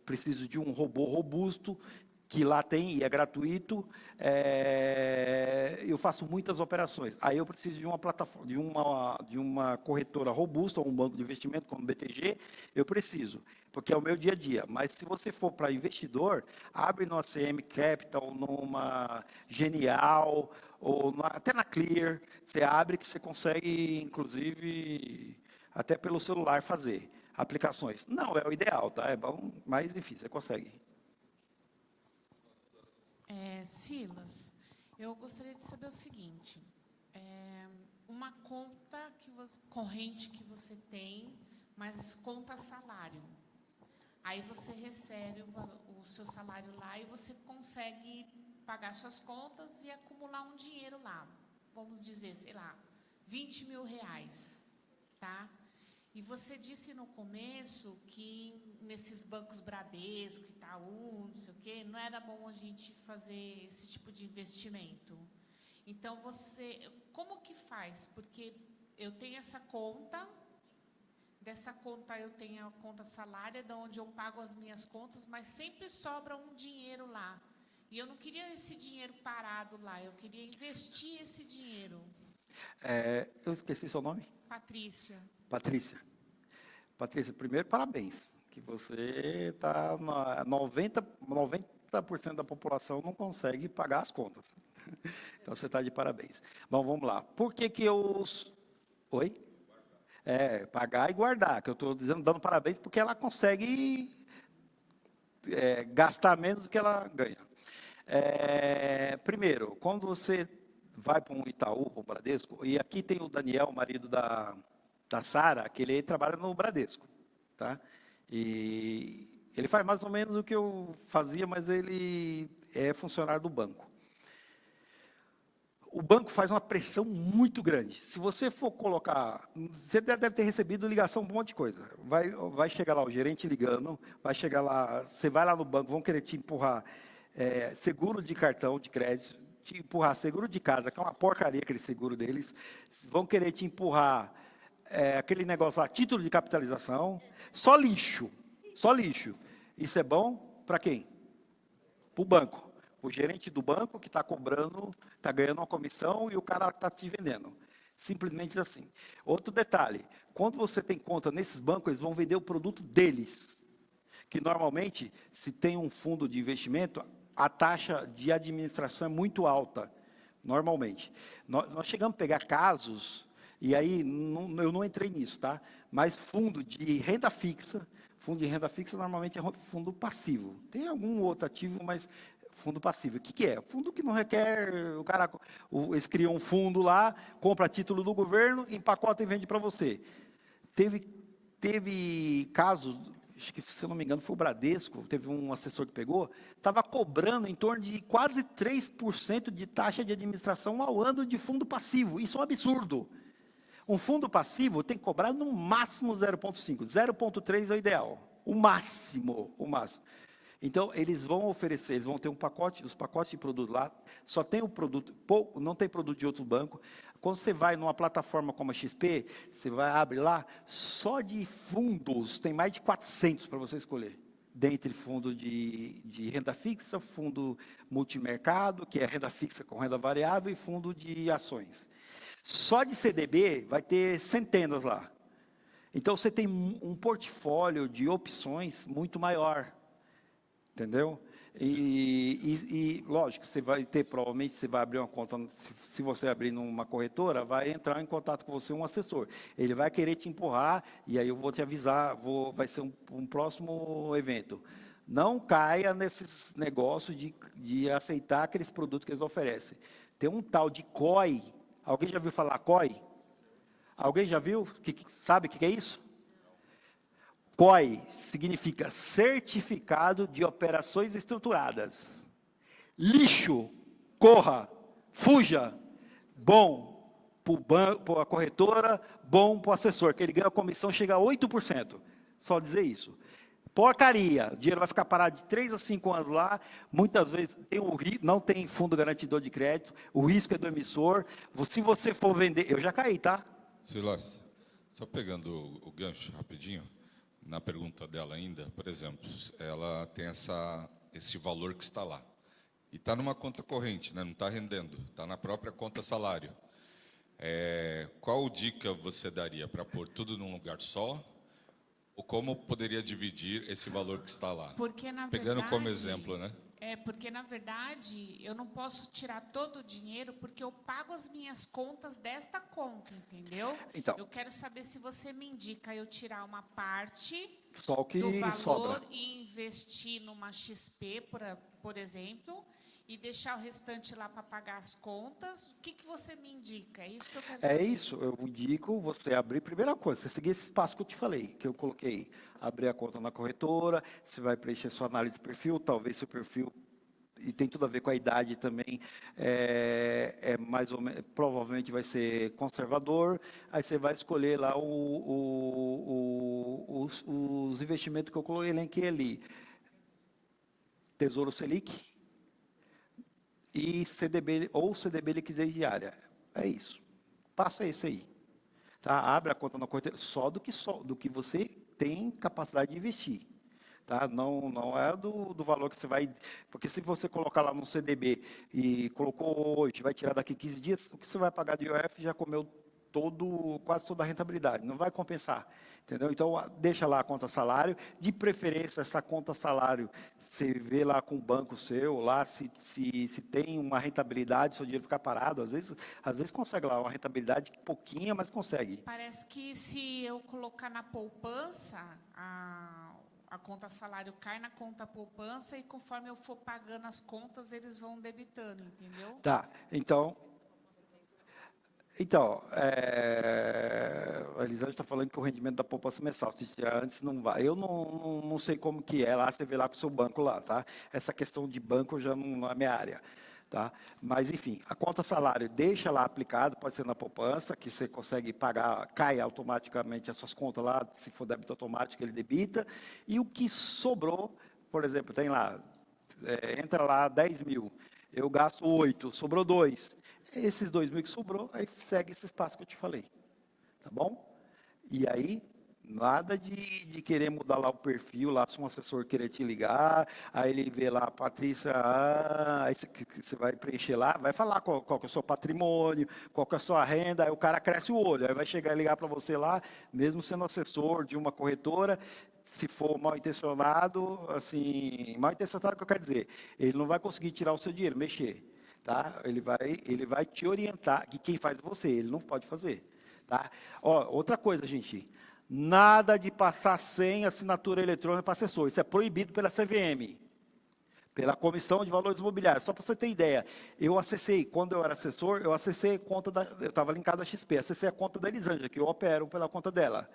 preciso de um robô robusto, que lá tem e é gratuito, eu faço muitas operações. Aí eu preciso de uma plataforma, de uma corretora robusta, ou um banco de investimento como o BTG, eu preciso, porque é o meu dia a dia. Mas se você for para investidor, abre no ACM Capital, numa Genial, ou até na Clear, você abre que você consegue, inclusive, até pelo celular fazer aplicações. Não é o ideal, tá? É bom, mas enfim, você consegue.
Silas, eu gostaria de saber o seguinte, uma conta corrente que você tem, mas conta salário. Aí você recebe o seu salário lá e você consegue pagar suas contas e acumular um dinheiro lá. Vamos dizer, sei lá, R$20.000, tá? E você disse no começo que nesses bancos Bradesco, Itaú, não sei o quê, não era bom a gente fazer esse tipo de investimento. Então, como que faz? Porque eu tenho essa conta, dessa conta eu tenho a conta salária, de onde eu pago as minhas contas, mas sempre sobra um dinheiro lá. E eu não queria esse dinheiro parado lá, eu queria investir esse dinheiro.
Eu esqueci seu nome?
Patrícia.
Patrícia, primeiro, parabéns, que você está 90% da população não consegue pagar as contas. Então, você está de parabéns. Bom, vamos lá. Por que Oi? Pagar e guardar, que eu estou dando parabéns, porque ela consegue gastar menos do que ela ganha. Primeiro, quando você vai para um Itaú, para um Bradesco, e aqui tem o Daniel, o marido da Sara, que ele trabalha no Bradesco, tá? E ele faz mais ou menos o que eu fazia, mas ele é funcionário do banco. O banco faz uma pressão muito grande. Se você for colocar, você deve ter recebido ligação de um monte de coisa. Vai chegar lá o gerente ligando, vai chegar lá, você vai lá no banco, vão querer te empurrar seguro de cartão de crédito, te empurrar seguro de casa, que é uma porcaria aquele seguro deles, vão querer te empurrar aquele negócio lá, título de capitalização, só lixo. Isso é bom para quem? Para o banco. O gerente do banco que está cobrando, está ganhando uma comissão e o cara está te vendendo. Simplesmente assim. Outro detalhe, quando você tem conta nesses bancos, eles vão vender o produto deles. Que normalmente, se tem um fundo de investimento, a taxa de administração é muito alta, normalmente. Nós chegamos a pegar casos, e aí eu não entrei nisso, tá? Mas fundo de renda fixa normalmente é fundo passivo. Tem algum outro ativo, mas fundo passivo. O que é? Fundo que não requer, eles criam um fundo lá, compra título do governo, empacota e vende para você. Teve casos, acho que, se eu não me engano, foi o Bradesco, teve um assessor que pegou, estava cobrando em torno de quase 3% de taxa de administração ao ano de fundo passivo. Isso é um absurdo. Um fundo passivo tem que cobrar no máximo 0,5. 0,3 é o ideal. O máximo, o máximo. Então, eles vão oferecer, eles vão ter um pacote, os pacotes de produto lá, só tem o produto, não tem produto de outro banco. Quando você vai numa plataforma como a XP, você vai abrir lá, só de fundos, tem mais de 400 para você escolher. Dentre fundo de renda fixa, fundo multimercado, que é renda fixa com renda variável, e fundo de ações. Só de CDB vai ter centenas lá. Então, você tem um portfólio de opções muito maior. Entendeu? E, lógico, você vai ter, provavelmente, você vai abrir uma conta, se você abrir numa corretora, vai entrar em contato com você um assessor. Ele vai querer te empurrar, e aí eu vou te avisar, vai ser um próximo evento. Não caia nesses negócios de aceitar aqueles produtos que eles oferecem. Tem um tal de COI. Alguém já viu falar COI? Alguém já viu? Sabe o que é isso? COI significa Certificado de Operações Estruturadas. Lixo, corra, fuja. Bom para a corretora, bom para o assessor, que ele ganha a comissão, chega a 8%. Só dizer isso. Porcaria, o dinheiro vai ficar parado de 3 a 5 anos lá, muitas vezes não tem fundo garantidor de crédito, o risco é do emissor. Se você for vender, eu já caí, tá?
Silas, só pegando o gancho rapidinho, na pergunta dela ainda, por exemplo, ela tem esse valor que está lá. E está numa conta corrente, né? Não está rendendo, está na própria conta salário. Qual dica você daria para pôr tudo num lugar só? Ou como poderia dividir esse valor que está lá?
Porque, na
Pegando
verdade,
como exemplo, né?
Porque, na verdade, eu não posso tirar todo o dinheiro porque eu pago as minhas contas desta conta, entendeu?
Então.
Eu quero saber se você me indica eu tirar uma parte
Só o que
do valor
sobra.
e investir numa XP, por exemplo, e deixar o restante lá para pagar as contas. O que você me indica? É isso que eu quero saber.
É isso, eu indico você abrir, primeira coisa, você seguir esse passo que eu te falei, que eu coloquei, abrir a conta na corretora, você vai preencher sua análise de perfil, talvez seu perfil, e tem tudo a ver com a idade também, mais ou menos, provavelmente vai ser conservador, aí você vai escolher lá os investimentos que eu coloquei, elenquei ali, Tesouro Selic, e CDB, ou CDB liquidez diária. É isso. Passa esse aí. Tá? Abre a conta na corretora só do que você tem capacidade de investir. Tá? Não é do valor que você vai... Porque se você colocar lá no CDB e colocou hoje, vai tirar daqui 15 dias, o que você vai pagar de IOF já comeu quase toda a rentabilidade. Não vai compensar. Entendeu? Então, deixa lá a conta salário, de preferência, essa conta salário, você vê lá com o banco seu, lá se tem uma rentabilidade, seu dinheiro ficar parado, às vezes consegue lá uma rentabilidade pouquinha, mas consegue.
Parece que se eu colocar na poupança, a conta salário cai na conta poupança e conforme eu for pagando as contas, eles vão debitando, entendeu?
Tá, então, a Elisângela está falando que o rendimento da poupança mensal, se tirar antes, não vai. Eu não sei como que é lá, você vê lá com o seu banco lá, tá? Essa questão de banco já não é minha área, tá? Mas, enfim, a conta salário deixa lá aplicado, pode ser na poupança, que você consegue pagar, cai automaticamente as suas contas lá, se for débito automático, ele debita, e o que sobrou, por exemplo, tem lá, entra lá 10 mil, eu gasto 8, sobrou 2. Esses 2 mil que sobrou, aí segue esse espaço que eu te falei. Tá bom? E aí, nada de querer mudar lá o perfil, lá se um assessor querer te ligar, aí ele vê lá, Patrícia, aí você vai preencher lá, vai falar qual que é o seu patrimônio, qual que é a sua renda, aí o cara cresce o olho, aí vai chegar e ligar para você lá, mesmo sendo assessor de uma corretora, se for mal intencionado, assim, mal intencionado que eu quero dizer, ele não vai conseguir tirar o seu dinheiro, mexer. Tá? Ele vai te orientar, que quem faz é você, ele não pode fazer. Tá? Outra coisa, gente, nada de passar sem assinatura eletrônica para assessor, isso é proibido pela CVM, pela Comissão de Valores Imobiliários, só para você ter ideia, quando eu era assessor, eu acessei a conta eu estava linkado à XP, acessei a conta da Elisângela, que eu opero pela conta dela,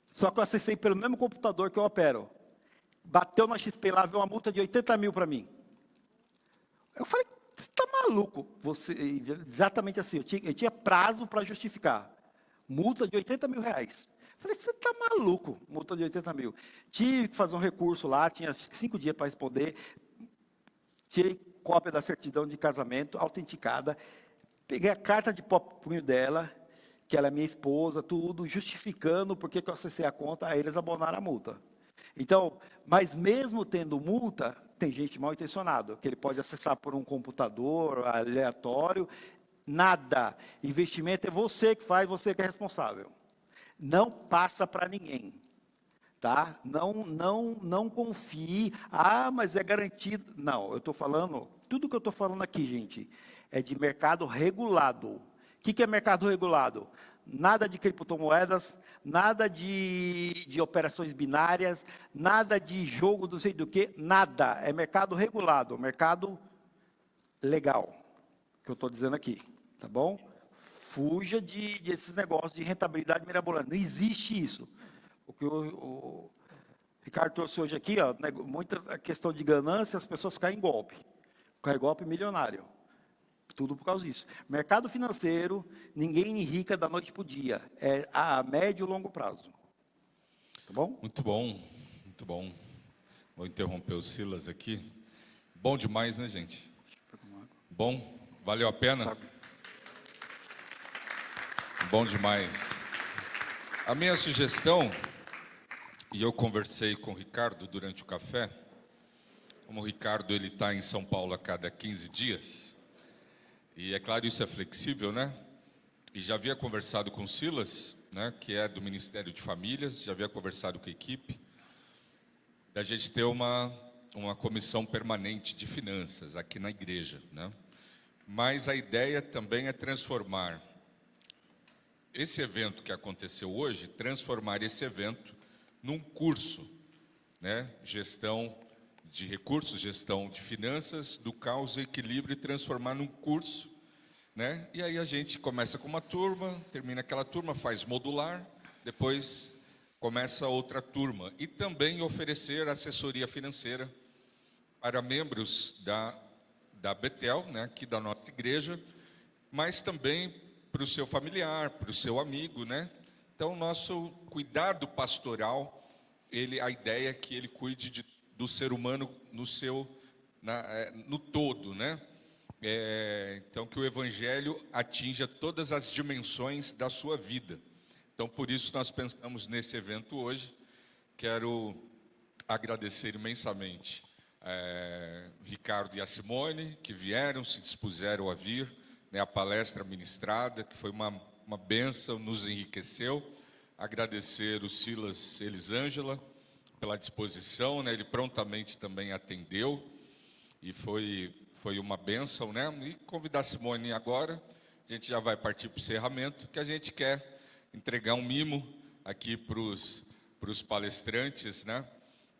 só que eu acessei pelo mesmo computador que eu opero, bateu na XP lá, veio uma multa de 80 mil para mim, eu falei, você está maluco? Exatamente assim, eu tinha prazo para justificar. multa de 80 mil reais. Falei, você está maluco, multa de 80 mil. Tive que fazer um recurso lá, tinha 5 dias para responder, tirei cópia da certidão de casamento, autenticada, peguei a carta de punho dela, que ela é minha esposa, tudo, justificando por que eu acessei a conta, aí eles abonaram a multa. Então, mas mesmo tendo multa, tem gente mal intencionada, que ele pode acessar por um computador aleatório, nada. Investimento é você que faz, você que é responsável. Não passa para ninguém. Tá? Não confie. Ah, mas é garantido. Não, eu estou falando, tudo que eu estou falando aqui, gente, é de mercado regulado. O que é mercado regulado? Nada de criptomoedas, nada de operações binárias, nada de jogo não sei do que, nada. É mercado regulado, mercado legal, que eu estou dizendo aqui, tá bom? Fuja desses negócios de rentabilidade mirabolante. Não existe isso. O que o Ricardo trouxe hoje aqui, ó, muita questão de ganância, as pessoas caem em golpe. Cai golpe milionário. Tudo por causa disso. Mercado financeiro, ninguém enrica da noite para o dia. É a médio e longo prazo. Tá bom?
Muito bom, muito bom. Vou interromper o Silas aqui. Bom demais, né, gente? Bom? Valeu a pena? Bom demais. A minha sugestão, e eu conversei com o Ricardo durante o café, como o Ricardo ele está em São Paulo a cada 15 dias, e é claro, isso é flexível, né? E já havia conversado com o Silas, né, que é do Ministério de Famílias, já havia conversado com a equipe, da gente ter uma comissão permanente de finanças aqui na igreja, né? Mas a ideia também é transformar esse evento que aconteceu hoje, transformar esse evento num curso, né? Gestão de recursos, gestão de finanças, do caos e equilíbrio, e transformar num curso, né? E aí a gente começa com uma turma, termina aquela turma, faz modular, depois começa outra turma. E também oferecer assessoria financeira para membros da Betel, né, aqui da nossa igreja, mas também para o seu familiar, para o seu amigo, né? Então, nosso cuidado pastoral, a ideia é que ele cuide do ser humano no todo, né? Então, que o Evangelho atinja todas as dimensões da sua vida. Então, por isso, nós pensamos nesse evento hoje. Quero agradecer imensamente Ricardo e a Simone, que vieram, se dispuseram a vir, né, a palestra ministrada, que foi uma bênção, nos enriqueceu. Agradecer o Silas Elisângela pela disposição, né, ele prontamente também atendeu, e foi uma bênção, né? E convidar a Simone agora, a gente já vai partir para o encerramento, que a gente quer entregar um mimo aqui para os palestrantes, né?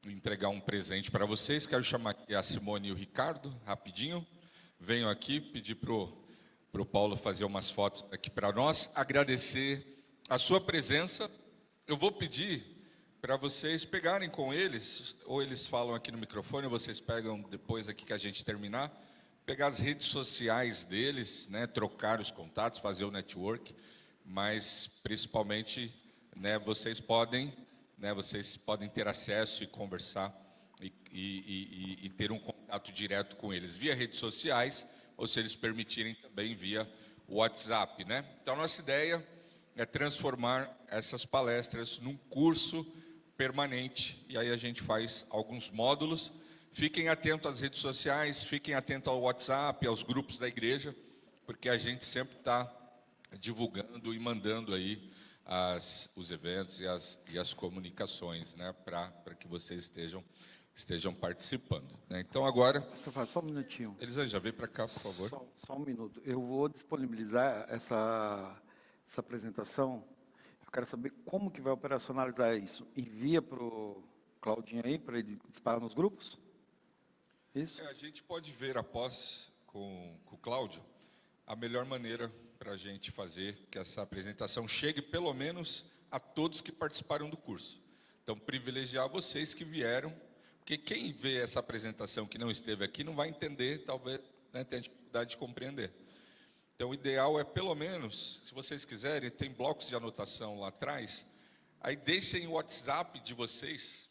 Entregar um presente para vocês. Quero chamar aqui a Simone e o Ricardo, rapidinho. Venham aqui, pedir para o Paulo fazer umas fotos aqui para nós. Agradecer a sua presença. Eu vou pedir para vocês pegarem com eles, ou eles falam aqui no microfone, ou vocês pegam depois aqui que a gente terminar, pegar as redes sociais deles, né, trocar os contatos, fazer o network, mas principalmente, né, vocês podem ter acesso e conversar e ter um contato direto com eles via redes sociais, ou se eles permitirem também via WhatsApp, né? Então, a nossa ideia é transformar essas palestras num curso permanente, e aí a gente faz alguns módulos. Fiquem atentos às redes sociais, fiquem atentos ao WhatsApp, aos grupos da igreja, porque a gente sempre está divulgando e mandando aí os eventos e as comunicações, né, para que vocês estejam participando, né? Então agora,
Só um minutinho.
Elisângela, já vem para cá, por favor.
Só um minuto. Eu vou disponibilizar essa apresentação. Eu quero saber como que vai operacionalizar isso. Envia para o Claudinho aí, para ele disparar nos grupos? Isso?
A gente pode ver após com o Cláudio a melhor maneira para a gente fazer que essa apresentação chegue pelo menos a todos que participaram do curso. Então, privilegiar vocês que vieram, porque quem vê essa apresentação que não esteve aqui não vai entender, talvez, né, tenha dificuldade de compreender. Então, o ideal é, pelo menos, se vocês quiserem, tem blocos de anotação lá atrás, aí deixem o WhatsApp de vocês,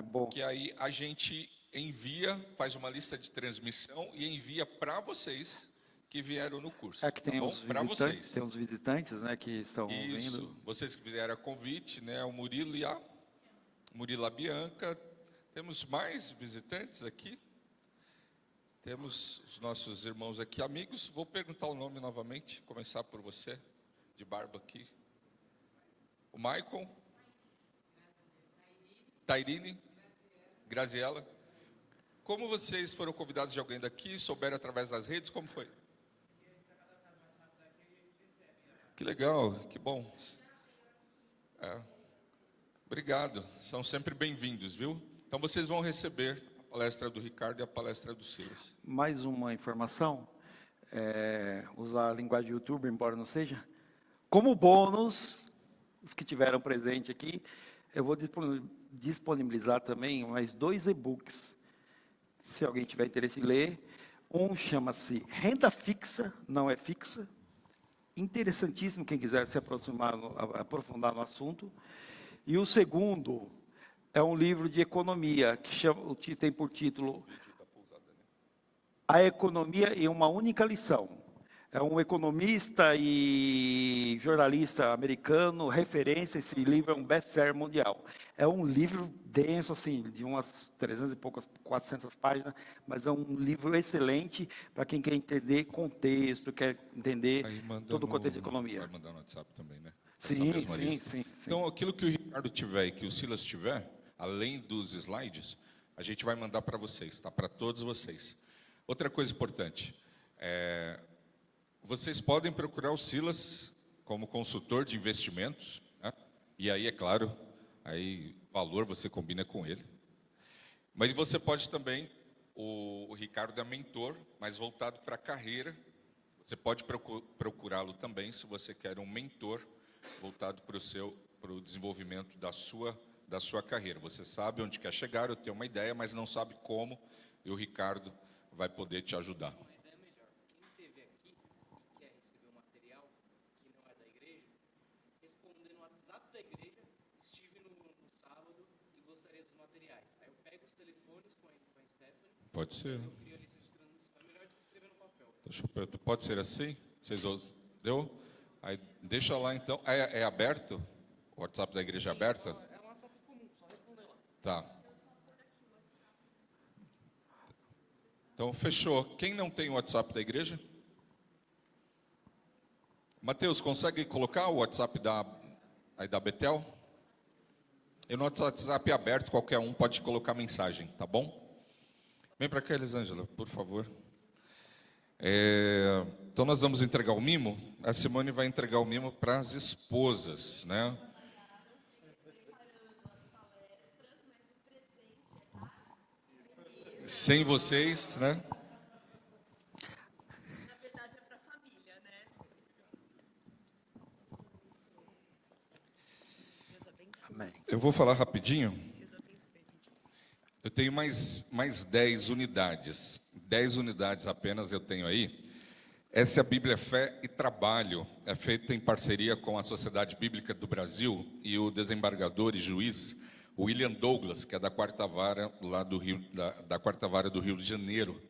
Bom.
que aí a gente envia, faz uma lista de transmissão e envia para vocês que vieram no curso.
É que tem
tá bom?
os
Para
visitantes,
vocês.
tem os visitantes, né, que estão
Isso,
vindo.
vocês que fizeram a convite, né, o Murilo e a Bianca. Temos mais visitantes aqui. Temos os nossos irmãos aqui, amigos. Vou perguntar o nome novamente, começar por você, de barba aqui. O Maicon, Tairine, Graziela. Como vocês foram convidados de alguém daqui, souberam através das redes, como foi? Que legal, que bom. Obrigado, são sempre bem-vindos, viu? Então vocês vão receber a palestra do Ricardo e a palestra do Silas.
Mais uma informação, usar a linguagem YouTube, embora não seja, como bônus, os que tiveram presente aqui, eu vou disponibilizar também mais 2 e-books, se alguém tiver interesse em ler. Um chama-se Renda Fixa, Não é Fixa, interessantíssimo, quem quiser se aprofundar no assunto. E o segundo é um livro de economia, que tem por título A Economia em uma Única Lição. É um economista e jornalista americano, referência, esse livro é um best-seller mundial. É um livro denso, assim, de umas 300 e poucas, 400 páginas, mas é um livro excelente para quem quer entender contexto, quer entender todo o contexto de economia.
Vai mandar no WhatsApp também, né?
Sim.
Então, aquilo que o Ricardo tiver e que o Silas tiver, além dos slides, a gente vai mandar para vocês, tá? Para todos vocês. Outra coisa importante, vocês podem procurar o Silas como consultor de investimentos, né? E aí, é claro, aí valor você combina com ele. Mas você pode também, o Ricardo é mentor, mas voltado para a carreira. Você pode procurá-lo também, se você quer um mentor voltado para o desenvolvimento da sua carreira. Você sabe onde quer chegar, eu tenho uma ideia, mas não sabe como, e o Ricardo vai poder te ajudar. Pode ser. Pode ser assim? Vocês deu? Aí deixa lá então. É aberto? O WhatsApp da igreja é aberto?
É um WhatsApp comum, só responder lá.
Tá. Então fechou. Quem não tem o WhatsApp da igreja? Mateus, consegue colocar o WhatsApp da Betel? E no WhatsApp aberto, qualquer um pode colocar mensagem, tá bom? Vem para cá, Elisângela, por favor. Então nós vamos entregar o mimo. A Simone vai entregar o mimo para as esposas, né? Sem vocês, né?
Na verdade é para a família, né?
Amém.
Eu vou falar rapidinho. Eu tenho mais 10 unidades. 10 unidades apenas eu tenho aí. Essa é a Bíblia Fé e Trabalho. É feita em parceria com a Sociedade Bíblica do Brasil e o desembargador e juiz William Douglas, que é da quarta vara lá do Rio, da quarta vara do Rio de Janeiro.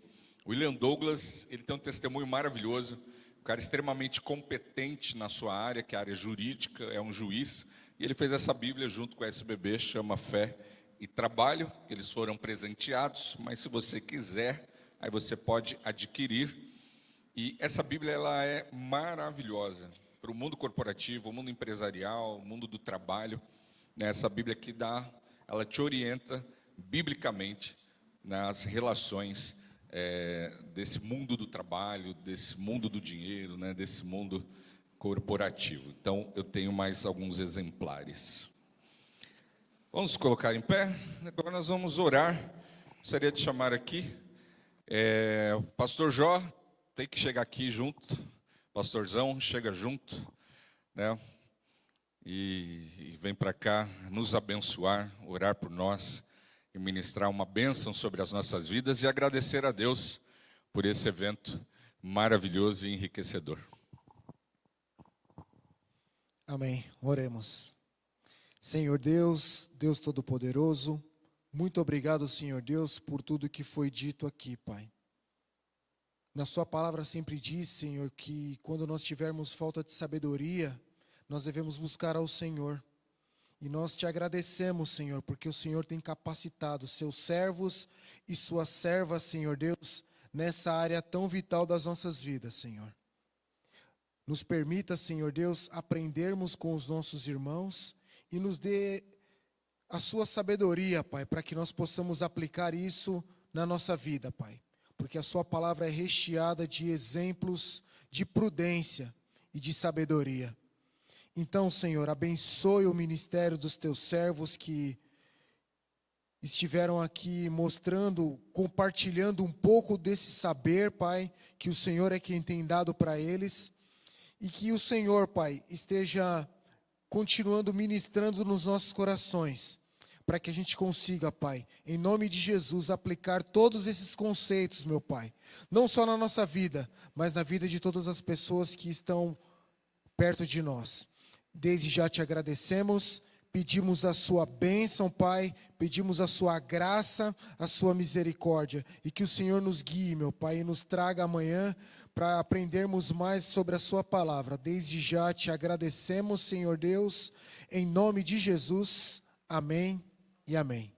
O William Douglas, ele tem um testemunho maravilhoso, um cara extremamente competente na sua área, que é a área jurídica, é um juiz, e ele fez essa Bíblia junto com a SBB, chama Fé e Trabalho. Eles foram presenteados, mas se você quiser, aí você pode adquirir. E essa Bíblia, ela é maravilhosa para o mundo corporativo, o mundo empresarial, o mundo do trabalho. Essa Bíblia que ela te orienta biblicamente nas relações desse mundo do trabalho, desse mundo do dinheiro, né, desse mundo corporativo. Então, eu tenho mais alguns exemplares. Vamos colocar em pé. Agora nós vamos orar. Gostaria de chamar aqui o pastor Jó, tem que chegar aqui junto. Pastorzão, chega junto, né? E vem para cá nos abençoar, orar por nós e ministrar uma bênção sobre as nossas vidas e agradecer a Deus por esse evento maravilhoso e enriquecedor.
Amém. Oremos. Senhor Deus, Deus Todo-Poderoso, muito obrigado, Senhor Deus, por tudo que foi dito aqui, Pai. Na sua palavra sempre diz, Senhor, que quando nós tivermos falta de sabedoria, nós devemos buscar ao Senhor. E nós te agradecemos, Senhor, porque o Senhor tem capacitado seus servos e suas servas, Senhor Deus, nessa área tão vital das nossas vidas, Senhor. Nos permita, Senhor Deus, aprendermos com os nossos irmãos e nos dê a sua sabedoria, Pai, para que nós possamos aplicar isso na nossa vida, Pai. Porque a sua palavra é recheada de exemplos de prudência e de sabedoria. Então, Senhor, abençoe o ministério dos teus servos que estiveram aqui mostrando, compartilhando um pouco desse saber, Pai, que o Senhor é quem tem dado para eles. E que o Senhor, Pai, esteja continuando ministrando nos nossos corações, para que a gente consiga, Pai, em nome de Jesus, aplicar todos esses conceitos, meu Pai, não só na nossa vida, mas na vida de todas as pessoas que estão perto de nós. Desde já te agradecemos, pedimos a sua bênção, Pai, pedimos a sua graça, a sua misericórdia, e que o Senhor nos guie, meu Pai, e nos traga amanhã para aprendermos mais sobre a sua palavra. Desde já te agradecemos, Senhor Deus, em nome de Jesus, amém e amém.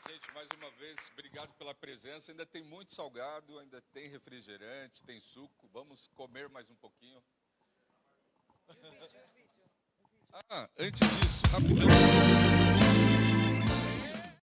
Gente, mais uma vez, obrigado pela presença. Ainda tem muito salgado, ainda tem refrigerante, tem suco. Vamos comer mais um pouquinho. Antes disso, rapidão.